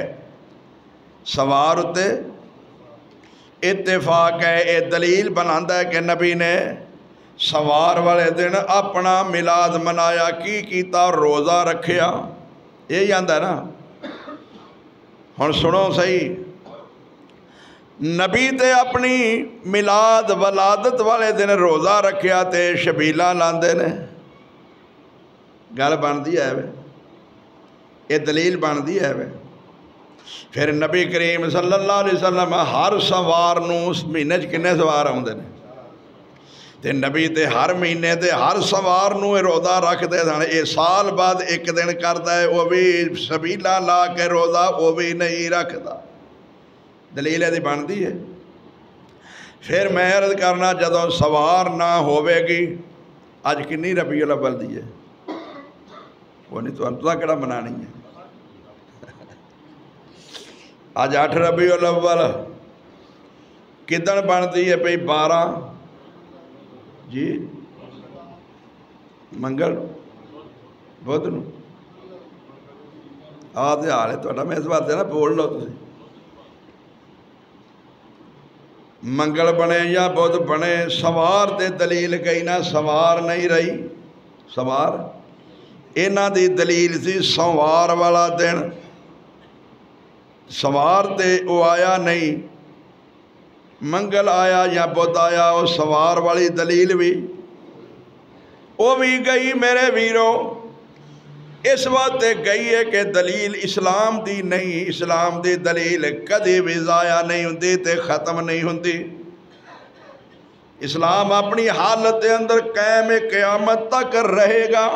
سوار اتے اتفاق ہے۔ اے دلیل بناندہ ہے کہ نبی نے سوار والے دن اپنا میلاد منایا، کی کیتا روزہ رکھیا، یہی آندہ ہے نا۔ ہن سنو صحیح، نبی تے اپنی میلاد ولادت والے دن روزہ رکھیا تے شبیلہ لاندے نے، گل بن دی ہے یہ دلیل بن دی ہے۔ پھر نبی کریم صلی اللہ علیہ وسلم ہر سوار نو اس مہینے کنے سوار آؤندے نے، تے نبی تے ہر مہینے تے ہر سوار نو روزہ رکھ دے سن، اے سال بعد ایک دن کرتا ہے، وہ بھی سبیلہ لا کے روزہ وہ بھی نہیں رکھتا، دلیل ہے دی بن دی ہے۔ پھر میں عرض کرنا جدوں سوار نہ ہوئے گی، آج کنی ربیع الاول دی ہے، وہ نہیں تو کہڑا منانی ہے، آج 8 ربیع الاول کدن بن دی ہے پئی 12 جی منگل بدھ نو، آدھے حال ہے تو میں اس بات ہے نا بول لو تسی، منگل بنے یا بدھ بنے سوار تے دلیل کئی نہ سوار نہیں رہی سوار انہاں دی دلیل سی سوار والا دن سوار تے وہ آیا نہیں منگل آیا یا بدھ آیا وہ سوار والی دلیل بھی وہ بھی گئی میرے ویرو اس وقت گئی ہے کہ دلیل اسلام دی نہیں اسلام دی دلیل کدی بھی ضائع نہیں ہوندی تے ختم نہیں ہوندی اسلام اپنی حالت دے اندر قائم قیامت تک رہے گا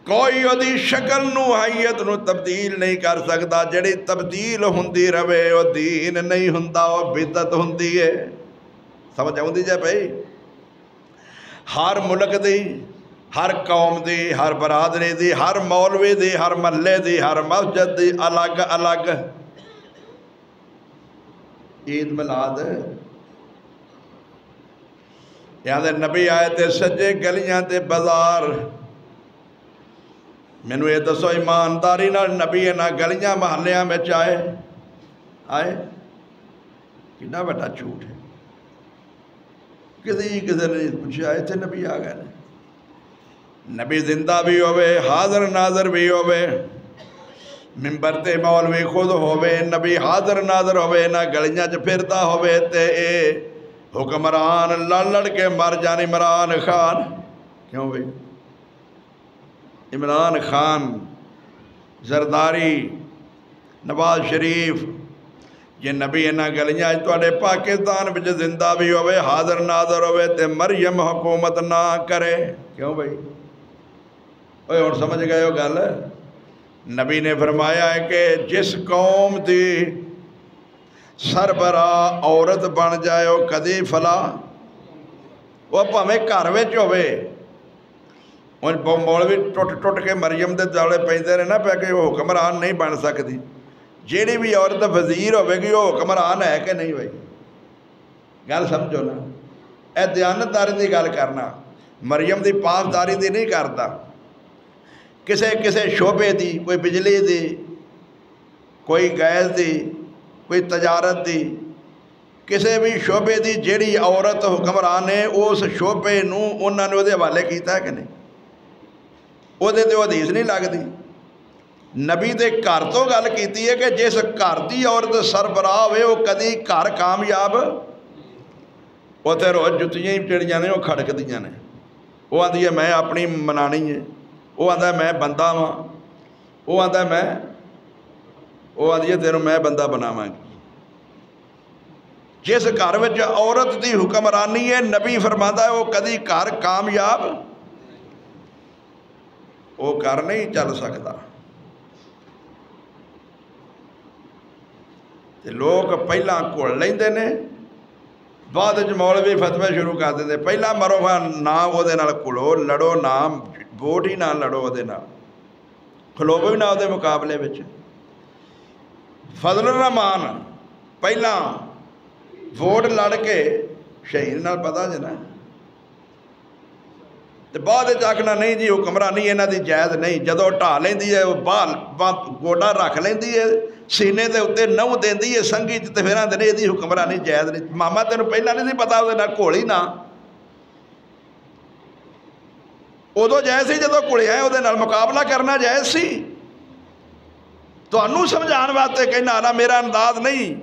کوئی ادی شکل نو حیت نو تبدیل نہیں کر سکتا جڑی تبدیل ہوندی رہے وہ دین نہیں ہوندا وہ بدعت ہوندی ہے سمجھ آؤندی جے بھائی ہر ملک دی ہر قوم دی ہر برادری دی ہر مولوی دی ہر محلے دی ہر مسجد دی الگ الگ عید میلاد یہاں نبی آئے تے سجے گلیاں تے بازار مینوں یہ دسو ایمانداری نال نبی نہ گلیاں محلیاں میں آئے کتنا بڑا جھوٹ ہے کسی نے پوچھا آئے تھے نبی آ گئے نبی زندہ بھی ہوئے حاضر ناظر بھی ہوئے ممبر تے مولوی خود ہوئے نبی حاضر ناظر ہوئے نہ گلیاں چ پھردا ہوئے تے اے حکمران لڑ کے مر جان عمران خان کیوں بھئی عمران خان زرداری نواز شریف یہ نبی انہاں گلیاں توڑے پاکستان بچ زندہ بھی ہوئے حاضر ناظر ہوئے تے مریم حکومت نہ کرے کیوں بھئی اور سمجھ گئے ہو گل نبی نے فرمایا ہے کہ جس قوم دی سربراہ عورت بن جائے وہ کدی فلاح وہ پاویں گھر وچ ہوئے مولوی ٹوٹ کے مریم دے دالے پیندے رہے نا پہ کہ وہ حکمران نہیں بن سکتی جیڑی بھی عورت وزیر ہوئے گی وہ حکمران ہے کہ نہیں بھائی گل سمجھو نا اے دیانتداری دی گل کرنا مریم دی پاسداری دی نہیں کرتا کسے شعبے دی کوئی بجلی دی کوئی گیس دی کوئی تجارت دی کسے بھی شعبے دی جیڑی عورت حکمران ہے اس شعبے نو انہاں نے دے حوالے کیتا ہے کہ نہیں وہ دے حدیث نہیں لگتی نبی دے گھر تو گل کیتی ہے کہ جس گھر دی عورت سربراہ ہوئے وہ کدی گھر کامیاب وہ تے روز جتیاں ہی چڑیاں نے وہ کھڑک دیاں نے وہ آندی ہے میں اپنی منانی ہے وہ آندہ ہے میں بندہ ہاں وہ آندہ ہے وہ آندی ہے تینوں میں بندہ بناواں گی جس گھر وچ عورت دی حکمرانی ہے نبی فرماتا ہے وہ کدی گھر کامیاب وہ گھر نہیں چل سکتا لوگ پہلا کھول لیندے نے بعد مولوی فتوے شروع کر دیندے پہلا مرو نہ وہ دے نال کھلو لڑو نہ ووٹ ہی نہ لڑو وہ دے نال کھلو بھی نہ وہ دے مقابلے وچ فضل الرحمان پہلا ووٹ لڑ کے شہید نال پتا جنا بعد آخنا نہیں جی حکمرانی انہاں دی جائز نہیں جدو ٹھا لیندی ہے وہ بال گوڈا رکھ لیندی ہے سینے دے اتنے نو دیندی ہے سنگی تے پھر آندے نے یہ حکمرانی جائز نہیں ماما تینوں پہلا نہیں پتا وہ گھولی نہ ادو جائز سی جدو گھولیا ہے وہ مقابلہ کرنا جائز سی تمہوں سمجھان واسطے کہنا نا میرا انداز نہیں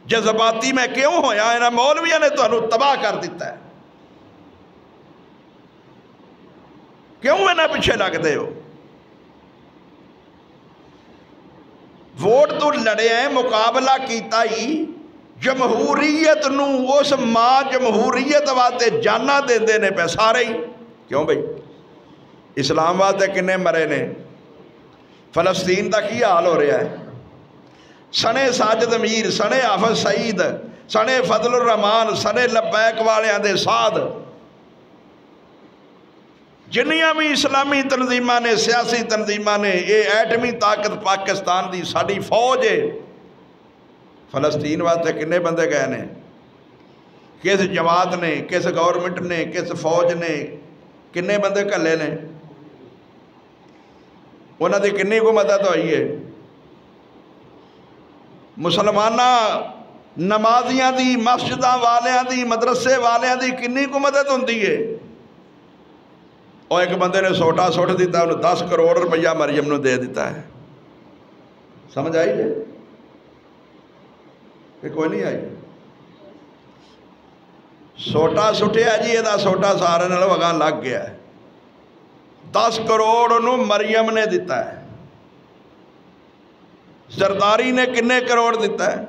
جذباتی میں کیوں ہویا انہاں مولویاں نے تمہوں تباہ کر دیتا ہے کیوں انہاں پیچھے لگتے ہو ووٹ تو لڑے ہیں مقابلہ کیتا ہی جمہوریت نو اس ماں جمہوریت واسطے جانا دیندے نے پہ سارے ہی کیوں بھئی اسلام واسطے کنے مرے نے فلسطین دا کی حال ہو رہا ہے سنے ساجد امیر سنے حافظ سعید سنے فضل الرحمان سنے لبیک والے آندے سعد جنیاں بھی اسلامی تنظیمہ نے سیاسی تنظیمہ نے یہ ایٹمی طاقت پاکستان دی ساڑی فوج ہے فلسطین واسطے کنے بندے گئے نے کس جماعت نے کس گورنمنٹ نے کس فوج نے کنے بندے کلے نے انہاں دی کنی کو مدد ہوئی ہے مسلمانہ نمازیاں دی، مسجداں والیاں دی، مدرسے والیاں دی کنی کو مدد ہوندی ہے۔ اور ایک بندے نے سوٹا سٹ دیتا، انہوں 10 کروڑ روپیہ مریم نے دے دیتا ہے۔ سمجھ آئی جے؟ کہ کوئی نہیں آئی؟ سوٹا سٹیا جی، یہ سوٹا سارے نال وگاں لگ گیا ہے۔ 10 کروڑ انہوں مریم نے دیتا ہے۔ زرداری نے کنے کروڑ دیتا ہے؟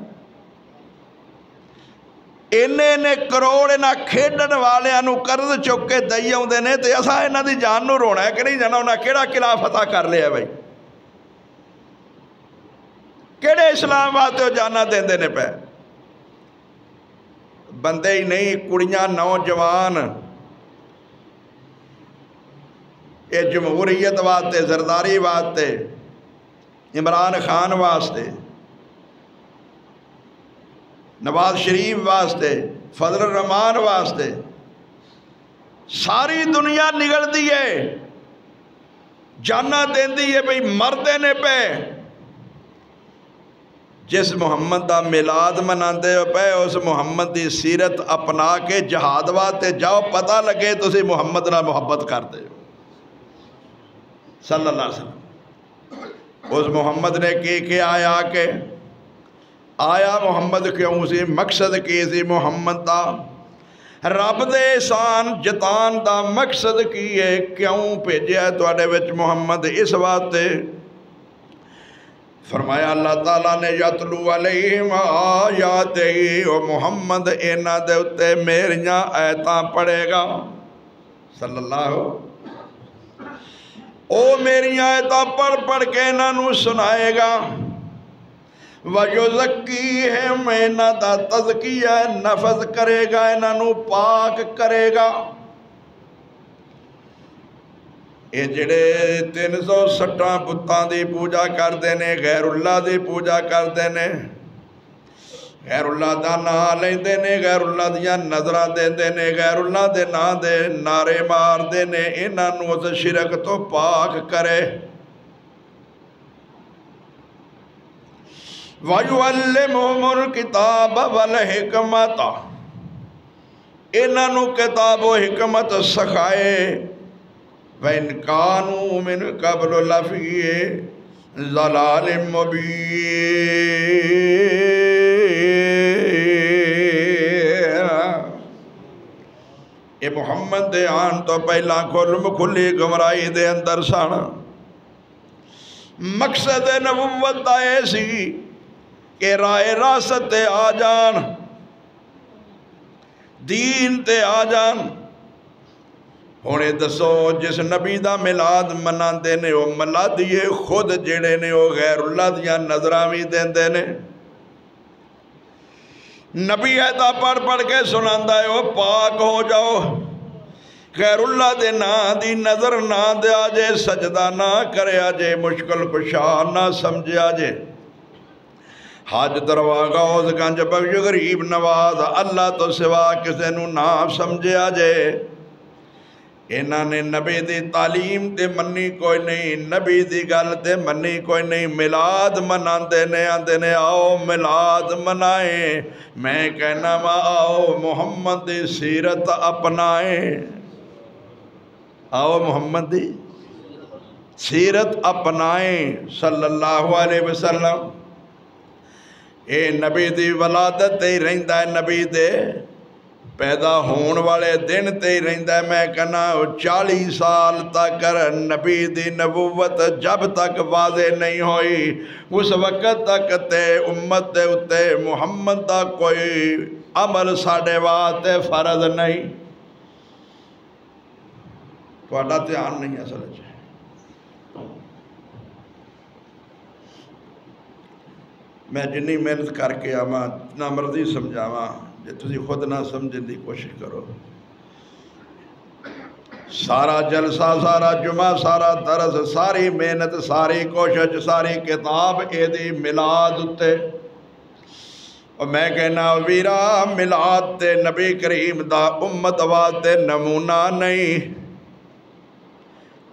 انہیں نے کروڑ انہاں کھیڈن والے انہوں قرض چک کے دائی ہوں دینے، تے اسا انہاں دی جان نو رونا ہے کہ نہیں جانا؟ انہاں کیڑا قلعہ فتح کر لیا بھائی؟ کیڑے اسلام آتے ہو جانا دین دینے پہ؟ بندے ہی نہیں، کڑیاں نوجوان یہ جمہوریت واسطے، زرداری واسطے، عمران خان واسطے، نواز شریف واسطے، فضل الرحمان واسطے ساری دنیا نگل دی ہے، جانا دین دی ہے بھئی مردے نے پہ۔ جس محمد دا میلاد مناندے ہو پہ، اس محمد دی سیرت اپنا کے جہاد واسطے جاؤ، پتہ لگے تسی محمد نہ محبت کر دے صلی اللہ علیہ وسلم۔ اس محمد نے کی آیا کہ آیا محمد کیوں سی؟ مقصد کی سی محمد دا؟ رب دے احسان جتان دا مقصد کی ہے؟ کیوں بھیجیا تواڈے وچ محمد؟ اس واسطے فرمایا اللہ تعالیٰ نے یتلو علیہم آیاتہ، و محمد اینا دے اتے میریاں آیتاں پڑھے گا صلی اللہ۔ او میریاں آیتاں پڑھ پڑھ کے انہوں سنائے گا۔ وَيُزَكِّيهِمْ، اینا دا تزکیہ نفذ کرے گا، انہوں پاک کرے گا۔ یہ جڑے 360 بتاں دی پوجا کر دینے، غیر اللہ دی پوجا کر دینے، غیر اللہ دا نام لیں دینے، غیر اللہ دیا نظرہ دیں دینے، غیر اللہ دے نام دے نعرے مار دینے، انہوں اس شرک تو پاک کرے۔ وَيُعَلِّمُهُمُ الْكِتَابَ وَالْحِكْمَةَ، انہوں کتاب و حکمت سکھائے۔ وَإِنْ كَانُوا مِنْ قَبْلُ لَفِي ضَلَالٍ مُبِينٍ، یہ محمد دے آن تو پہلا کھلی گمرائی دے اندر سانا۔ مقصد نبوت دا ایسی کہ رائے راست تے آ جان، دین تے آ جان۔ ہونے دسو جس نبی دا میلاد مناندے نے، وہ ملادیے خود جڑے نے وہ غیر اللہ دیا نظرہ بھی دیندے نے۔ نبی ایتا پڑھ پڑھ کے سناندہ ہے، وہ پاک ہو جاؤ، غیر اللہ دے نا دی نظر نہ دے آجے، سجدہ نہ کرے آجے، مشکل کشا نہ سمجھے آجے، حاج دروا غوث گنج بخش غریب نواز اللہ تو سوا کسے نو نہ سمجھے آجے۔ انہاں نے نبی دی تعلیم تے منی کوئی نہیں، نبی دی گل تے منی کوئی نہیں۔ میلاد مناندے نے، آندے نے آؤ میلاد منائیں، میں کہنا ما آؤ محمد دی سیرت اپنائیں، آؤ محمد دی سیرت اپنائیں صلی اللہ علیہ وسلم۔ اے نبی دی ولادت تے ہی رہندہ ہے، نبی دے پیدا ہون والے دن تے ہی رہندہ ہے۔ میں کہنا 40 سال تک نبی دی نبوت جب تک واضح نہیں ہوئی، اس وقت تک تے امت دے اتے محمد دا کوئی عمل ساڑھے واسطے فرض نہیں۔ تو اڈا دھیان نہیں ہے سلچ۔ میں جنی محنت کر کے آواں، جتنا مرضی سمجھاواں، جے تسی خود نہ سمجھیں دی کوشش کرو۔ سارا جلسہ، سارا جمعہ، سارا درس، ساری محنت، ساری کوشش، ساری کتاب اے دی میلاد تے۔ اور میں کہنا ویرا میلاد تے نبی کریم دا امت واسطے نمونہ نہیں،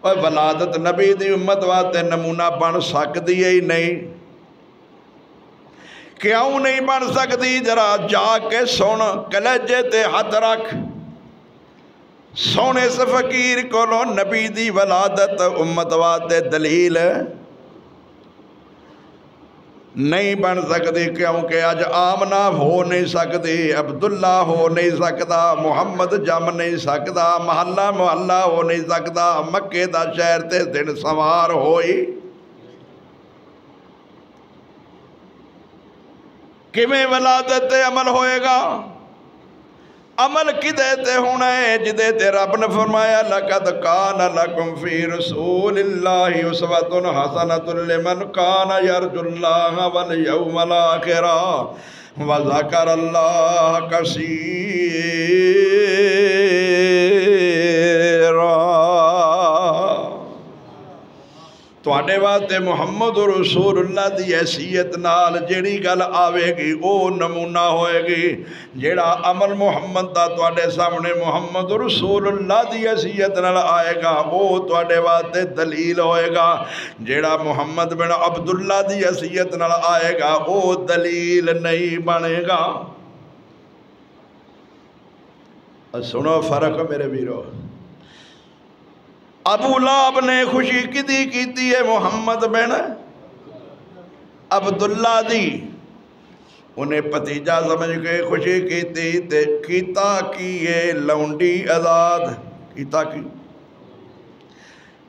اور ولادت نبی دی امت واسطے نمونہ بن سکتی ہی نہیں، کیوں نہیں بن سکتی؟ ذرا جا کے سن، کلیجے تے ہاتھ رکھ، سونے سے فقیر کولو نبی دی ولادت امت واسطے دلیل نہیں بن سکتی، کیونکہ اج آمنہ ہو نہیں سکتی، عبداللہ ہو نہیں سکتا، محمد جم نہیں سکتا، محلہ محلہ ہو نہیں سکتا، مکے دا شہر تے دن سوار ہوئی۔ کیویں ولادت تے عمل ہوئے گا؟ عمل کدے تے ہونا ہے؟ جدے تے رب نے فرمایا لَقَدْ كَانَ لَكُمْ فِي رَسُولِ اللَّهِ أُسْوَةٌ حَسَنَةٌ لِمَنْ كَانَ يَرْجُو اللَّهَ وَالْيَوْمَ الْآخِرَ وَذَكَرَ اللَّهَ كَثِيرًا۔ تواڈے واسطے محمد رسول اللہ دی حیثیت نال جیڑی گل آوے گی او نمونہ ہوئے گی۔ جیڑا عمل محمد دا تواڈے سامنے محمد رسول اللہ دی حیثیت نال آئے گا او تواڈے واسطے دلیل ہوئے گا۔ جیڑا محمد بن عبداللہ دی حیثیت نال آئے گا او دلیل نہیں بنے گا۔ سنو فرق میرے ویرو، ابو لہب نے خوشی کدی کیتی ہے محمد بن عبداللہ دی، انہیں پتیجا سمجھ کے خوشی کیتی تے کیتا کیے لونڈی آزاد کیتا کی۔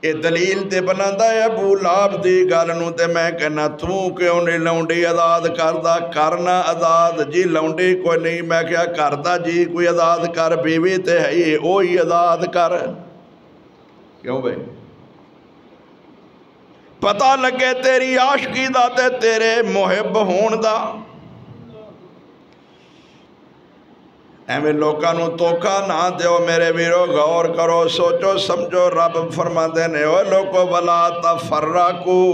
اے دلیل تے بناندہ ہے ابو لہب دی گالنوں تے میں کہنا تو کیوں نہیں لونڈی آزاد کردہ؟ کرنا آزاد جی لونڈی کوئی نہیں، میں کیا کردہ جی کوئی آزاد کر، بیوی تے ہے یہ اوہی آزاد کر۔ کیوں بھائی؟ پتہ لگے تیری عاشقی دا تے تیرے محب ہون دا۔ ایویں لوکانوں توکا نہ دیو میرے ویرو، غور کرو سوچو سمجھو۔ رب فرماندے نے او لوگو ولا تفرقو،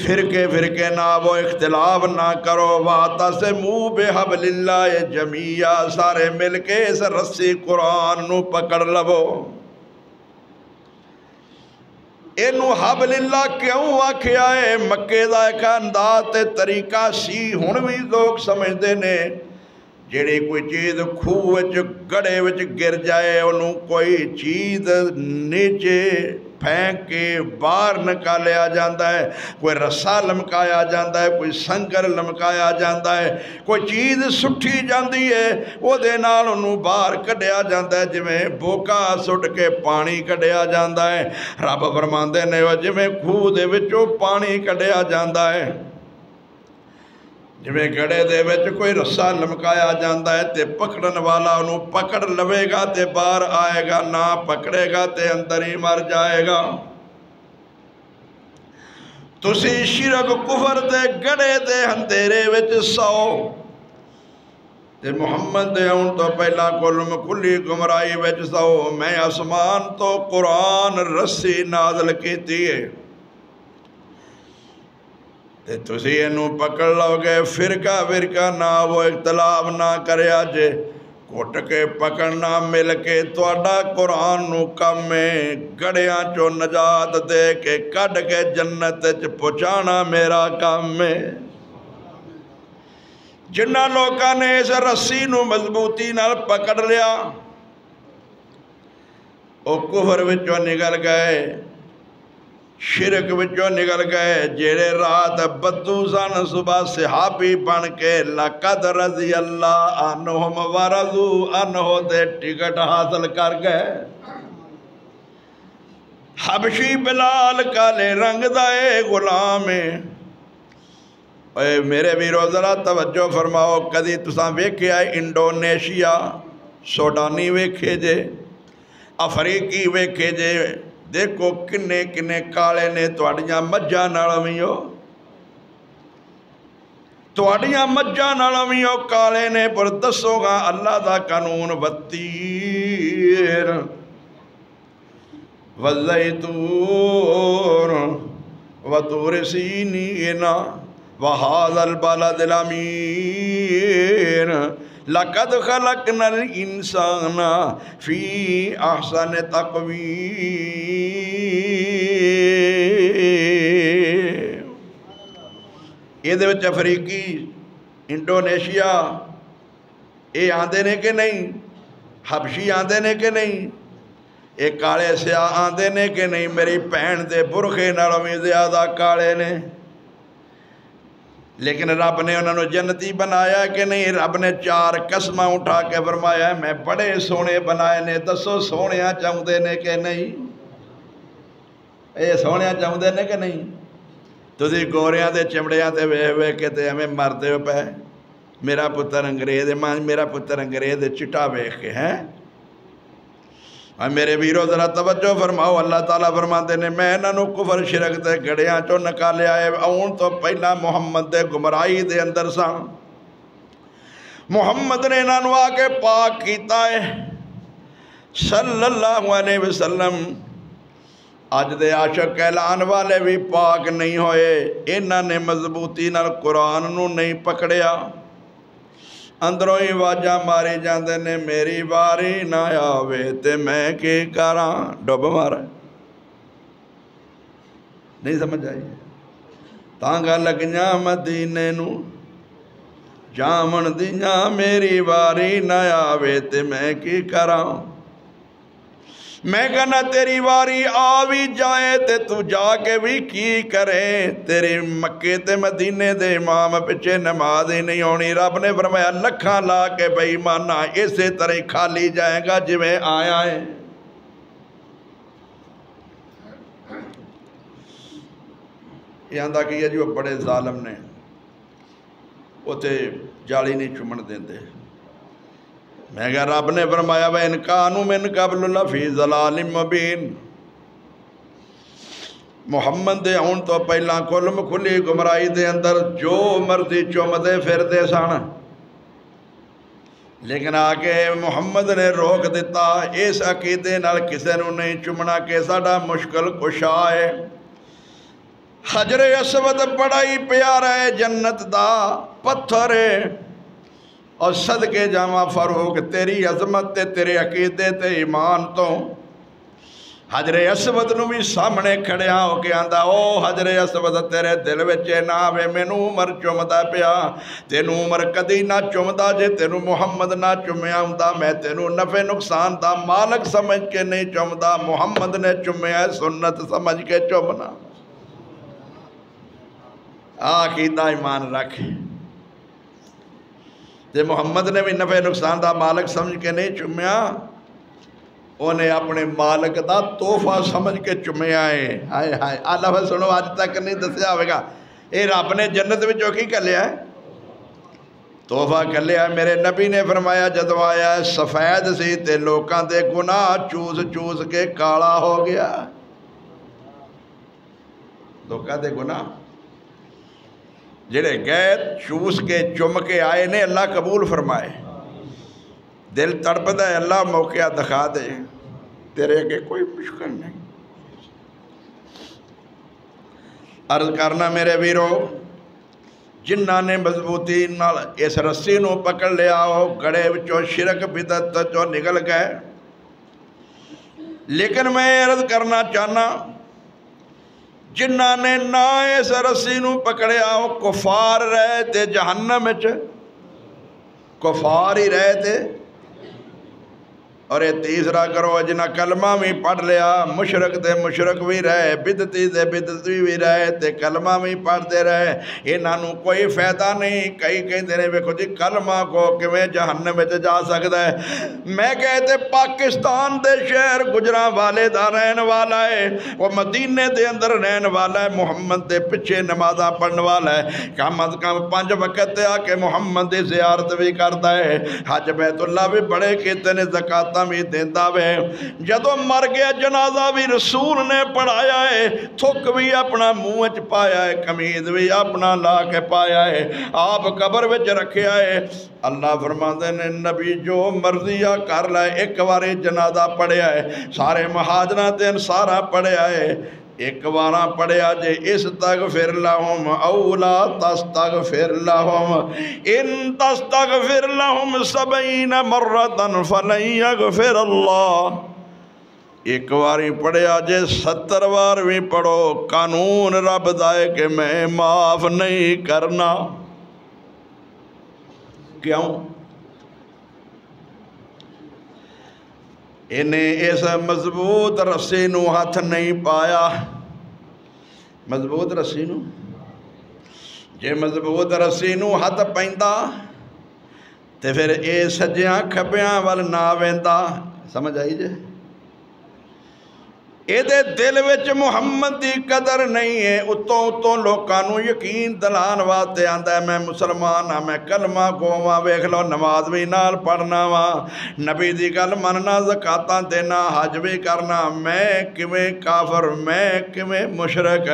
فرقے نہ وہ اختلاف نہ کرو، واعتصموا بحبل اللہ جمیعا، سارے مل کے اس رسی قرآن نو پکڑ لو۔ اینو حبل اللہ کیوں آکھیا ہے؟ مکے دا ایک انداز تے طریقہ سی، ہن بھی لوگ سمجھدے نے جیڑی کوئی چیز کھوہ وچ گڑے وچ گر جائے انہوں کوئی چیز نیچے پھینک کے باہر نکالیا جاندہ ہے، کوئی رسا لمکایا جاندہ ہے، کوئی سنگر لمکایا جاندہ ہے، کوئی چیز سٹھی جاندی ہے وہ دے نال انہوں باہر کڈیا جاندہ ہے، جویں بوکا سٹ کے پانی کڈیا جاندہ ہے۔ رب فرماندے نے جویں کھوہ دے وچوں پانی کڈیا جاندہ ہے، جویں گڑے دے وچ کوئی رسا لمکایا جاندہ ہے تے پکڑن والا انہوں پکڑ لوے گا تے باہر آئے گا، نہ پکڑے گا تے اندر ہی مر جائے گا۔ تسی شرک کفر دے گڑے دے اندھیرے وچ سو تے محمد دے ہون تو پہلا کلم کلی گمرائی وچ سو۔ میں آسمان تو قرآن رسی نازل کیتی ہے تے تسی انہوں پکڑ لو گے، فرقہ نہ وہ اختلاف نہ کرے آجے، کٹ کے پکڑنا مل کے تواڈا قرآن نو کم میں، گڑیاں چو نجات دے کے کڈ کے جنت چ پہنچانا میرا کام میں۔ جنہ لوکاں نے اس رسی نو مضبوطی نال پکڑ لیا او کفر وچوں نکل گئے، شرک وچوں نکل گئے، جیڑے رات بدو سن صبح صحابی بن کے لقد رضی اللہ عنہم ورضوا عنہ دے ٹکٹ حاصل کر گئے۔ حبشی بلال کالے رنگ دائے غلام، اے میرے ویرو ذرا توجہ فرماؤ، کدی تساں ویکھیا انڈونیشیا سوڈانی ویکھے جے، افریقی ویکھے جے، دیکھو کنے کنے کالے نے تواڈیاں مجھاں نال ویو، تواڈیاں مجھاں نال ویو کالے نے، پر دسو گا اللہ دا قانون والتیر والزیتون وطور سینین وهذا البلد الامین لقد خلقنا الانسان فی احسن تقویم۔ یہ افریقی انڈونیشیا یہ آتے نے کہ نہیں، حبشی آتے نے کہ نہیں، یہ کالے سیاہ آتے نے کہ نہیں، میری بہن دے برخے نالوں بھی زیادہ کالے نے، لیکن رب نے انہوں نے جنتی بنایا کہ نہیں؟ رب نے 4 قسمہ اٹھا کے فرمایا میں بڑے سونے بنائے نے، دسو سونیاں چاہتے نے کہ نہیں؟ اے سونیاں چاہتے نے کہ نہیں؟ تسی گوریاں دے چمڑیاں تے وے کے تے ہمیں مردے ہو پہ، میرا پتر انگریز ہے، میرا پتر انگریز چٹا ویکھ کے ہیں۔ اور میرے ویرو ذرا توجہ فرماؤ، اللہ تعالیٰ فرماتے نے میں انہوں کفر شرک تے گھڑیاں چو نکالے آئے، اون تو پہلا محمد دے گمراہی دے اندر سان، محمد نے انہوں آ کے پاک کیتا ہے صلی اللہ علیہ وسلم۔ آج دے عاشق اعلان والے بھی پاک نہیں ہوئے، انہوں نے مضبوطی نال قرآن نو نہیں پکڑیا، اندروں ہی واجہ ماری جاندے نے میری باری نہ آوے تے میں کی کراں، ڈوب مارا نہیں سمجھ آئی؟ تانگا لگیاں مدینے نو جامن دیاں میری باری نہ آوے تے میں کی کراں، میں کہنا تیری واری آوی جائے تے تو جا کے بھی کی کرے، تیری مکے تے مدینے دے امام پچھے نماز ہی نہیں ہونی۔ رب نے فرمایا لکھاں لا کے بے ایمانہ اسے طرح کھالی جائے گا جویں آیا ہے۔ یہ آندہ کیا جو بڑے ظالم نے وہ تے جالی نہیں چمن دیندے، میں کہا رب نے فرمایا وَإِنْ كَانُوا مِنْ قَبْلُ لَفِي ضَلَالٍ مُبِينٍ، محمد دے ہون تو پہلا کلم کھلی گمراہی دے اندر جو مرضی چومدے پھر دے سان، لیکن آکے محمد نے روک دیتا اس عقیدے نال کسے نو نہیں چمنا کہ ساڑا مشکل کشا ہے۔ حجر اسود بڑا ہی پیارا ہے، جنت دا پتھر ہے، اور صدقے جامع فاروق تیری عظمت تے تیرے عقیدے تے ایمان تو حجر اسود نو بھی سامنے کھڑیا ہو کے آندہ او حجر اسود تیرے دل وچے نہ آوے مینوں عمر چمدا پیا، تینوں عمر کدی نہ چمدا جے تینوں محمد نہ چمیا ہوندا، میں تینوں نفع نقصان دا مالک سمجھ کے نہیں چمدا، محمد نے چمیا سنت سمجھ کے چمنا۔ عقیدہ ایمان رکھ، جے محمد نے بھی نفع نقصان دا مالک سمجھ کے نہیں چمیا، انہیں اپنے مالک دا تحفہ سمجھ کے چمیا ہے۔ ہائے ہائے اللہ سنو آج تک نہیں دسیا ہوئے گا، اے رب نے جنت میں چوکی کر لیا ہے، تحفہ کر لیا ہے۔ میرے نبی نے فرمایا جدو آیا ہے سفید سی تے لوکاں دے گناہ چوس چوس کے کالا ہو گیا، لوکاں دے گناہ جڑے گئے چوس کے چم کے آئے نے اللہ قبول فرمائے، دل تڑپتا ہے اللہ موقع دکھا دے، تیرے کے کوئی مشکل نہیں۔ عرض کرنا میرے ویرو، جنہ نے مضبوطی نال اس رسی نو پکڑ لیا ہو گڑے وچوں شرک بدعت چوں نکل گئے، لیکن میں عرض کرنا چاہنا جنہ نے نہ اس رسی نو پکڑیا ہو کفار رہے تے جہنم وچ، کفار ہی رہے تے، اور یہ تیسرا کرو جنہ کلمہ بھی پڑھ لیا مشرک دے مشرک بھی رہے بدتی دے بدتی بھی رہے تے کلمہ بھی پڑھ دے رہے، انہوں کوئی فائدہ نہیں۔ کئی کہتے ہیں ویکھو جی کلمہ کو کیویں جہنم میں جا سکتا ہے، میں کہتے پاکستان دے شہر گجراں والے دا رہن والا ہے، وہ مدینے دے اندر رہن والا ہے، محمد دے پچھے نمازہ پڑھنے والا ہے، کم از کم 5 وقت آ کے محمد دی زیارت بھی کرتا ہے، حج بیت اللہ بھی بڑے کہتے ہیں، زکاة بھی دیندہ وے، جدو مر گیا جنازہ بھی رسول نے پڑھایا ہے، تھک بھی اپنا منہ پایا ہے، قمیض بھی اپنا لا کے پایا ہے، آپ قبر وچ رکھیا ہے۔ اللہ فرماتے نے نبی جو مرضیہ کر لائے، ایک بارے جنازہ پڑھیا ہے، سارے مہاجرات تے انصاراں پڑھیا ہے، ایک بارہ پڑھیا جے استغفر لہم او لا تستغفر لہم ان تستغفر لہم 70 مرتن فلن یغفر اللہ، ایک واری پڑھیا جے 70 بار بھی پڑھو قانون رب دا ہے کہ میں معاف نہیں کرنا. کیوں؟ انہیں اس مضبوط رسی نو ہاتھ نہیں پایا. مضبوط رسی نو جے مضبوط رسی نو ہاتھ پیندا تے پھر اے سجیاں کھبیاں وال نہ ویندا. سمجھ آئی جے؟ اے دے دل وچ محمد دی قدر نہیں ہے. اتوں لوکاں یقین دلان واسطے آندا ہے میں مسلمان ہاں، میں کلمہ گواں، ویکھ لو نماز بھی نال پڑھنا وا، نبی دی گل مننا، زکاتاں دینا، حج بھی کرنا، میں کیویں کافر، میں کیویں مشرک.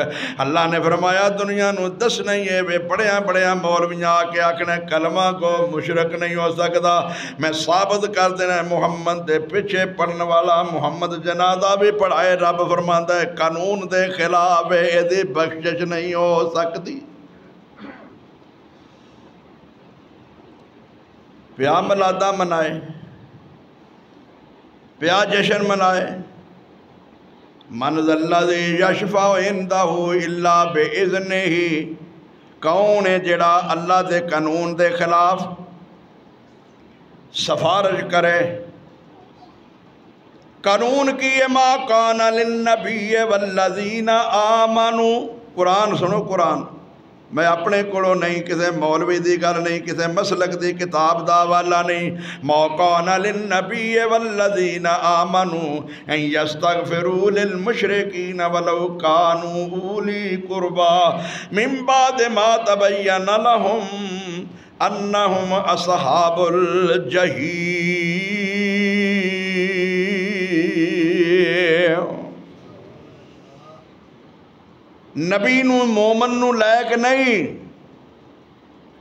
اللہ نے فرمایا دنیا نو دسنا ہی ہے وے بڑیاں مولویاں آ کے آکھنا کلمہ کو مشرک نہیں ہو سکدا. میں ثابت کر دینا محمد دے پیچھے پڑھن والا محمد جنازہ بھی پڑھائے رب فرماندا ہے قانون دے خلاف ہے، دی بخشش نہیں ہو سکتی. پیا ملادہ منائے، پیا جشن منائے. من ذا الذی یشفع عندہ الا بإذنہ. کون ہے جڑا اللہ دے قانون دے خلاف سفارش کرے؟ قانون کی ما کان للنبی والذین آمنوا. قرآن سنو قرآن. میں اپنے کولوں نہیں، کسے مولوی دی گل نہیں، کسے مسلک دی کتاب دا والا نہیں. ما کان للنبی والذین آمنوا ان یستغفروا للمشرکین ولو کانوا اولی قربا من بعد ما تبین لهم انہم اصحاب الجحیم. نبی نو مومن نو لائق نہیں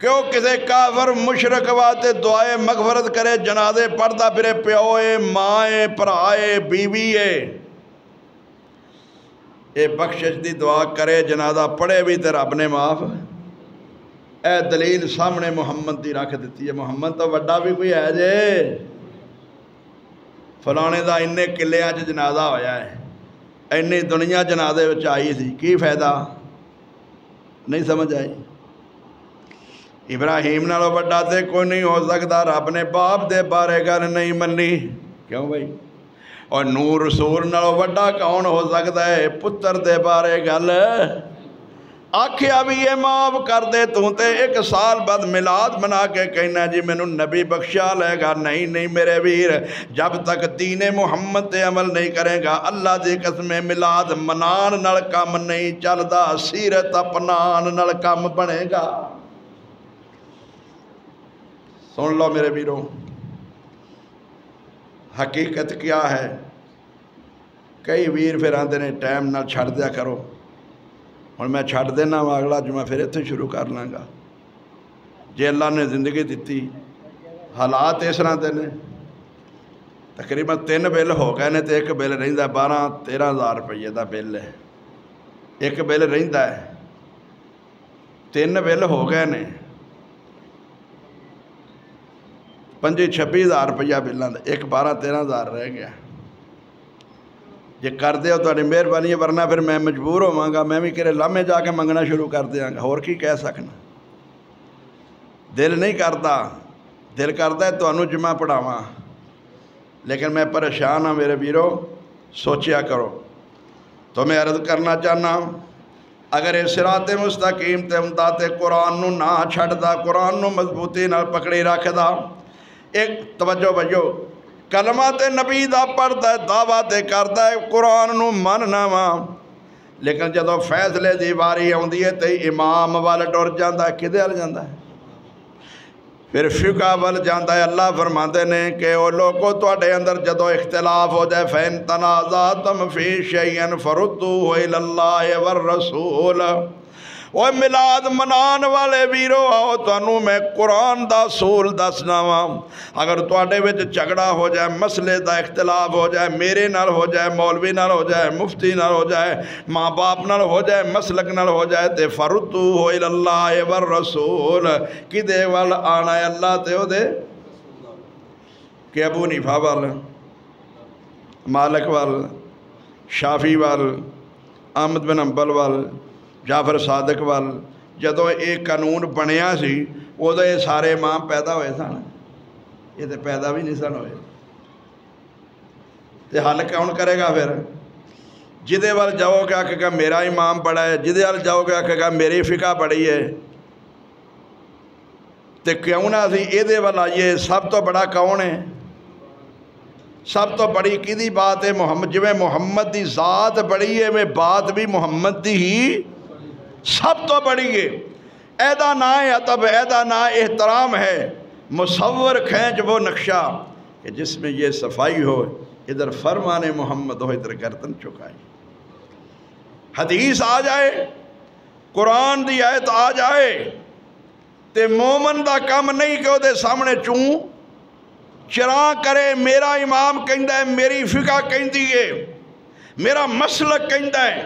کیوں کسے کافر مشرک واسطے دعائے مغفرت کرے، جنازے پڑھتا پھرے پیوئے، مائے، پرائے، بیویے. اے بخشش دی دعا کرے، جنازہ پڑھے بھی تے رب نے معاف. اے دلیل سامنے محمد دی رکھ دیتی ہے. محمد تو وڈا بھی کوئی ہے جے، فلانے دا اننے قلعے آج جنازہ ہویا ہے، اینی دنیا جنازے وچ آئی تھی، کی فائدہ؟ نہیں سمجھ آئی. ابراہیم نالوں بڑا تے کوئی نہیں ہو سکتا. رب نے باپ دے بارے گل نہیں منی. کیوں بھائی؟ اور نور رسول نالوں بڑا کون ہو سکتا ہے پتر دے بارے گل؟ آکھیا بھی یہ معاف کر دے تو تے 1 سال بعد میلاد منا کے کہنا جی میں نبی بخشا لے گا. نہیں میرے ویر، جب تک دین محمد تے عمل نہیں کرے گا اللہ دی قسم میلاد منان نال کام نہیں چلدا، سیرت اپنان نال کام بنے گا. سن لو میرے ویروں، حقیقت کیا ہے؟ کئی ویر پھر آندے نے ٹائم نال چھڑ دیا کرو. اور میں چھڑ دینا اگلا جمعہ پھر اتنے شروع کر لوں گا. جے اللہ نے زندگی دیتی، حالات اس طرح دے نے، تقریباً 3 بل ہو گئے نے. تو ایک بل رہندا 12-13 ہزار روپیے دا بل ہے. ایک بل رہندا ہے، 3 بل ہو گئے نے 25-26 ہزار روپیہ بلاں دا. ایک 12-13 ہزار رہ گیا. جے کر دے ہو تو مہربانی ہے، ورنہ پھر میں مجبور ہوں گا، میں بھی کرے لامے جا کے منگنا شروع کر دیاں گا. اور کی کہہ سکنا؟ دل نہیں کرتا. دل کرتا ہے تو انہوں جمعہ پڑھاواں، لیکن میں پریشان ہوں میرے ویرو. سوچیا کرو. تو میں عرض کرنا چاہنا اگر اس صراط مستقیم تے ہوندا تے قرآن نو نہ چھڑدا، قرآن نو مضبوطی نال پکڑی رکھدا. ایک توجہ بھائیو، کلمہ تے نبی دا پڑھدا ہے، دعویٰ تے کردا ہے، قرآن نو مننا وا، لیکن جدو فیصلے دی واری آندی ہے تے امام وال ٹر جاندا ہے. کدے ول جاندا ہے؟ پھر فقہ ول جاندا ہے. اللہ فرماندے نے کہ او لوگو تواڈے اندر جدو اختلاف ہو جائے فَإِن تَنَازَعْتُمْ فِي شَيْءٍ فَرُدُّوهُ إِلَى اللَّهِ وَالرَّسُولِ. اوہ میلاد منان والے ویرو آؤ تانوں میں قرآن دا اصول دسنا وا. اگر تواڈے وچ جھگڑا ہو جائے، مسئلے دا اختلاف ہو جائے، میرے نال ہو جائے، مولوی نال ہو جائے، مفتی نال ہو جائے، ماں باپ نال ہو جائے، مسلک نال ہو جائے تے فَرُدُّوهُ إِلَى اللَّهِ وَالرَّسُولِ. کدے وال آنا ہے؟ اللہ تے او دے کہ ابو حنیفہ وال. مالک وال، شافی وال، احمد بن حنبل وال، جعفر صادق وال جدوں یہ قانون بنیا سی ادو یہ سارے امام پیدا ہوئے سن، یہ تو پیدا بھی نہیں سن ہوئے، تو حل کون کرے گا پھر؟ جدے وال جاؤ گے آکھے گا میرا امام بڑا ہے، جدے وال جاؤ گے آکھے گا میری فقہ بڑی ہے، تو کیوں نہ اسی یہ وال آئیے؟ سب تو بڑا کون ہے؟ سب تو بڑی کدی بات ہے؟ محمد، جویں محمد دی ذات بڑی ہے میں بات بھی محمد دی ہی سب تو بڑی ہے۔ ایدہ نا ادب، ایدہ نا احترام ہے، مصور کھینچ وہ نقشہ کہ جس میں یہ صفائی ہو، ادھر فرمان محمد ہو ادھر گردن چکائی۔ حدیث آ جائے، قرآن دی آیت آ جائے تے مومن دا کم نہیں کہ وہ دے سامنے چوں چراں کرے، میرا امام کہندا ہے، میری فقہ کہندی ہے، میرا مسلک کہندا ہے۔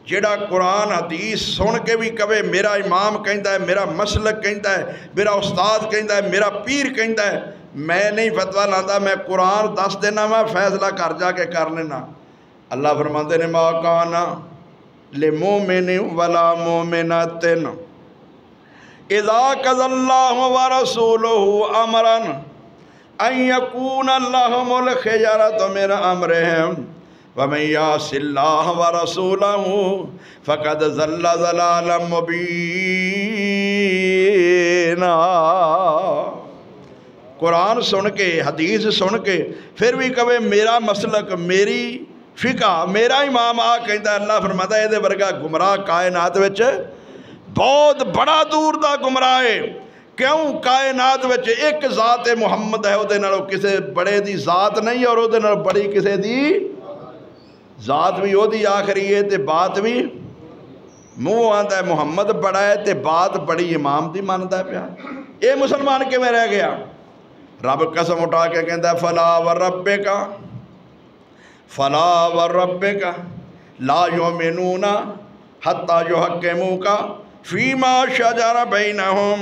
جیڑا قرآن حدیث سن کے بھی کہے میرا امام کہندا ہے، میرا مسلک کہندا ہے، میرا استاد کہندا ہے، میرا پیر کہندا ہے، میں نہیں فتویٰ لاندا، میں قرآن دس دینا، میں فیصلہ کر جا کے کر لینا۔ اللہ فرماندے نے ما کان لمومن ولا مومنۃ اذا قضى الله ورسوله امرا ان يكون لهم الخيرة من امرهم ومن يعص الله ورسوله فقد ضل ضلالا مبينا۔ قرآن سن کے، حدیث سن کے پھر بھی کہے میرا مسلک، میری فقہ، میرا امام آ کہندا، اللہ فرماتا ہے یہ ورگا گمراہ کائنات وچ بہت بڑا دور دا گمراہ ہے۔ کیوں؟ کائنات وچ ایک ذات محمد ہے، وہ کسے بڑے دی ذات نہیں، اور وہ بڑی کسے دی ذات بھی وہ دی آخری ہے تے بات بھی منہ آندا ہے محمد بڑا ہے تے بات بڑی امام دی ماندا ہے پیا۔ اے مسلمان کے میں رہ گیا؟ رب قسم اٹھا کے کہندا ہے فلا وربک، فلا وربک لا یؤمنون حتی یحکموک فیما شجر بینہم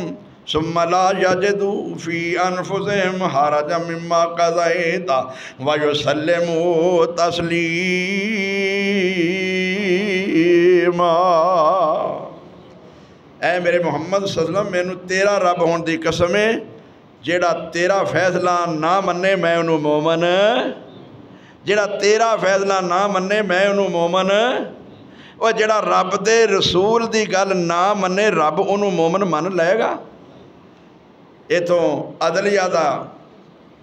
ثم لا یجدوا فی انفسہم حرجا مما قضیت ویسلموا تسلیما۔ اے میرے محمد صلی اللہ علیہ وسلم، میں نو تیرا رب ہون دی قسم ہے، جیڑا تیرا فیصلہ نہ منے میں انہوں مومن، جیڑا تیرا فیصلہ نہ منے میں انہوں مومن، اور جڑا رب دے رسول دی گل نہ منے رب انہوں مومن من لے گا؟ ایتھوں عدلیہ دا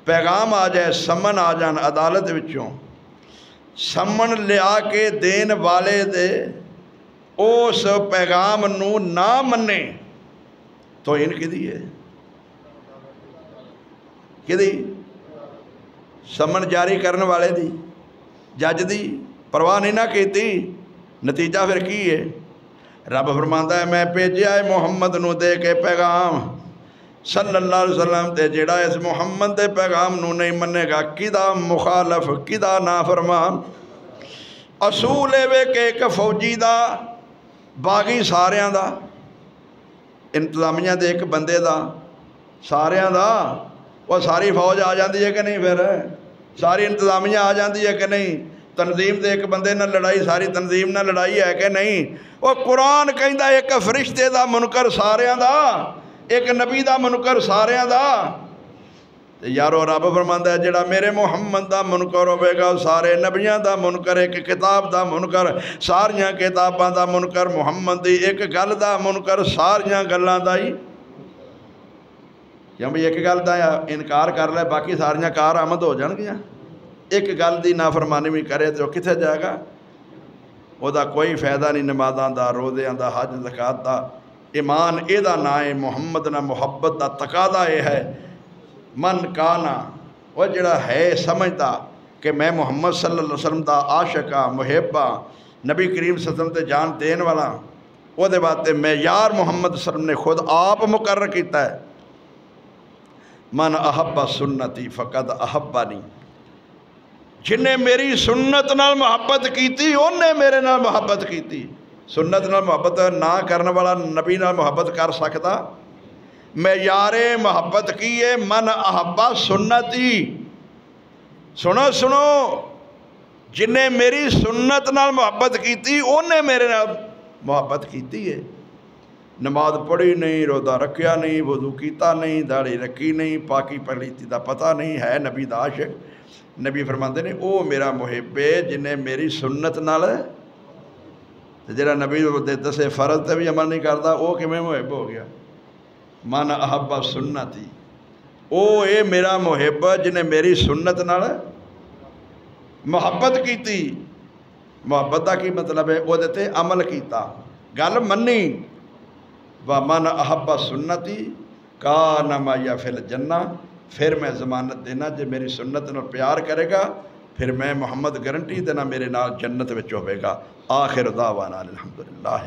پیغام آ جائے، سمن آ جان عدالت وچوں، سمن لیا کے دین والے دے اس پیغام نو نہ منے تو ان کی دی ہے، کی دی؟ سمن جاری کرنے والے دی، جج دی پرواہ نہیں نہ کیتی، نتیجہ پھر کی ہے؟ رب فرماندا ہے میں بھیجیا ہے محمد نو دے کے پیغام صلی اللہ علیہ وسلم تے، جیڑا اس محمد دے پیغام نو نہیں منے گا کدا مخالف، کدا نافرمان۔ اصول ہے کہ ایک فوجی دا، باغی ساریاں دا، انتظامیہ دے ایک بندے دا، ساریاں دا، وہ ساری فوج آ جاندی ہے کہ نہیں؟ پھر ساری انتظامیہ آ جاندی ہے کہ نہیں؟ تنظیم دے ایک بندے نہ لڑائی ساری تنظیم نہ لڑائی ہے کہ نہیں؟ وہ قرآن کہندا ایک فرشتے دا منکر ساریاں دا، ایک نبی دا منکر ساریاں دا۔ یارو رب فرماندا ہے جڑا میرے محمد دا منکر ہوئے گا سارے نبیاں دا منکر، ایک کتاب دا منکر ساریاں کتاباں دا منکر، محمد دی ایک گل دا منکر ساریاں گلاں دا ہی۔ یا بھئی ایک گل دا انکار کر لے باقی ساریاں کار آمد ہو جان گیا، ایک گل دی نافرمانی بھی کرے تو کتھے جائے گا؟ وہ دا کوئی فائدہ نہیں، نمازاں دا، روزیاں دا، حج زکات دا، ایمان اے دا نہ ہے، محمد نہ محبت دا تقاضا اے ہے۔ من کانا، وہ جڑا ہے سمجھتا کہ میں محمد صلی اللہ علیہ وسلم دا عاشقہ محبہ، نبی کریم صلی اللہ علیہ وسلم تے جان دین والا، وہ دے بات میں یار محمد صلی اللہ علیہ وسلم نے خود آپ مقرر کیتا ہے، من احب سنتی فقد احبانی، جنہیں میری سنت نال محبت کیتی انہیں میرے نال محبت کیتی۔ سنت نال محبت نہ کرنے والا نبی نال محبت کر سکتا؟ میں یار محبت کی ہے من احب سنتی، سنو سنو جنہیں میری سنت نال محبت کیتی انہیں میرے نال محبت کیتی ہے. نماز پڑھی نہیں، روزہ رکھیا نہیں، وضو کیتا نہیں، داڑھی رکھی نہیں، پاکی پلیتی دا پتہ نہیں، ہے نبی دا عاشق. نبی فرماندے نے او میرا محب ہے جنہیں میری سنت نال جڑا نبی دسے فرض تے بھی عمل نہیں کرتا او کیویں محب ہو گیا. من احب سنتی، او اے میرا محب جنہیں میری سنت نال محبت کیتی. محبت دا کی مطلب ہے او دے تے عمل کیتا، گل منی. وَمَنْ أَحَبَّ سُنَّتِي كَانَ مَعِيَ فِي الْجَنَّةِ. پھر میں ضمانت دینا جے میری سنت نال پیار کرے گا پھر میں محمد گارنٹی دینا میرے نال جنت وچ ہوے گا. آخر دعوانا الحمدللہ.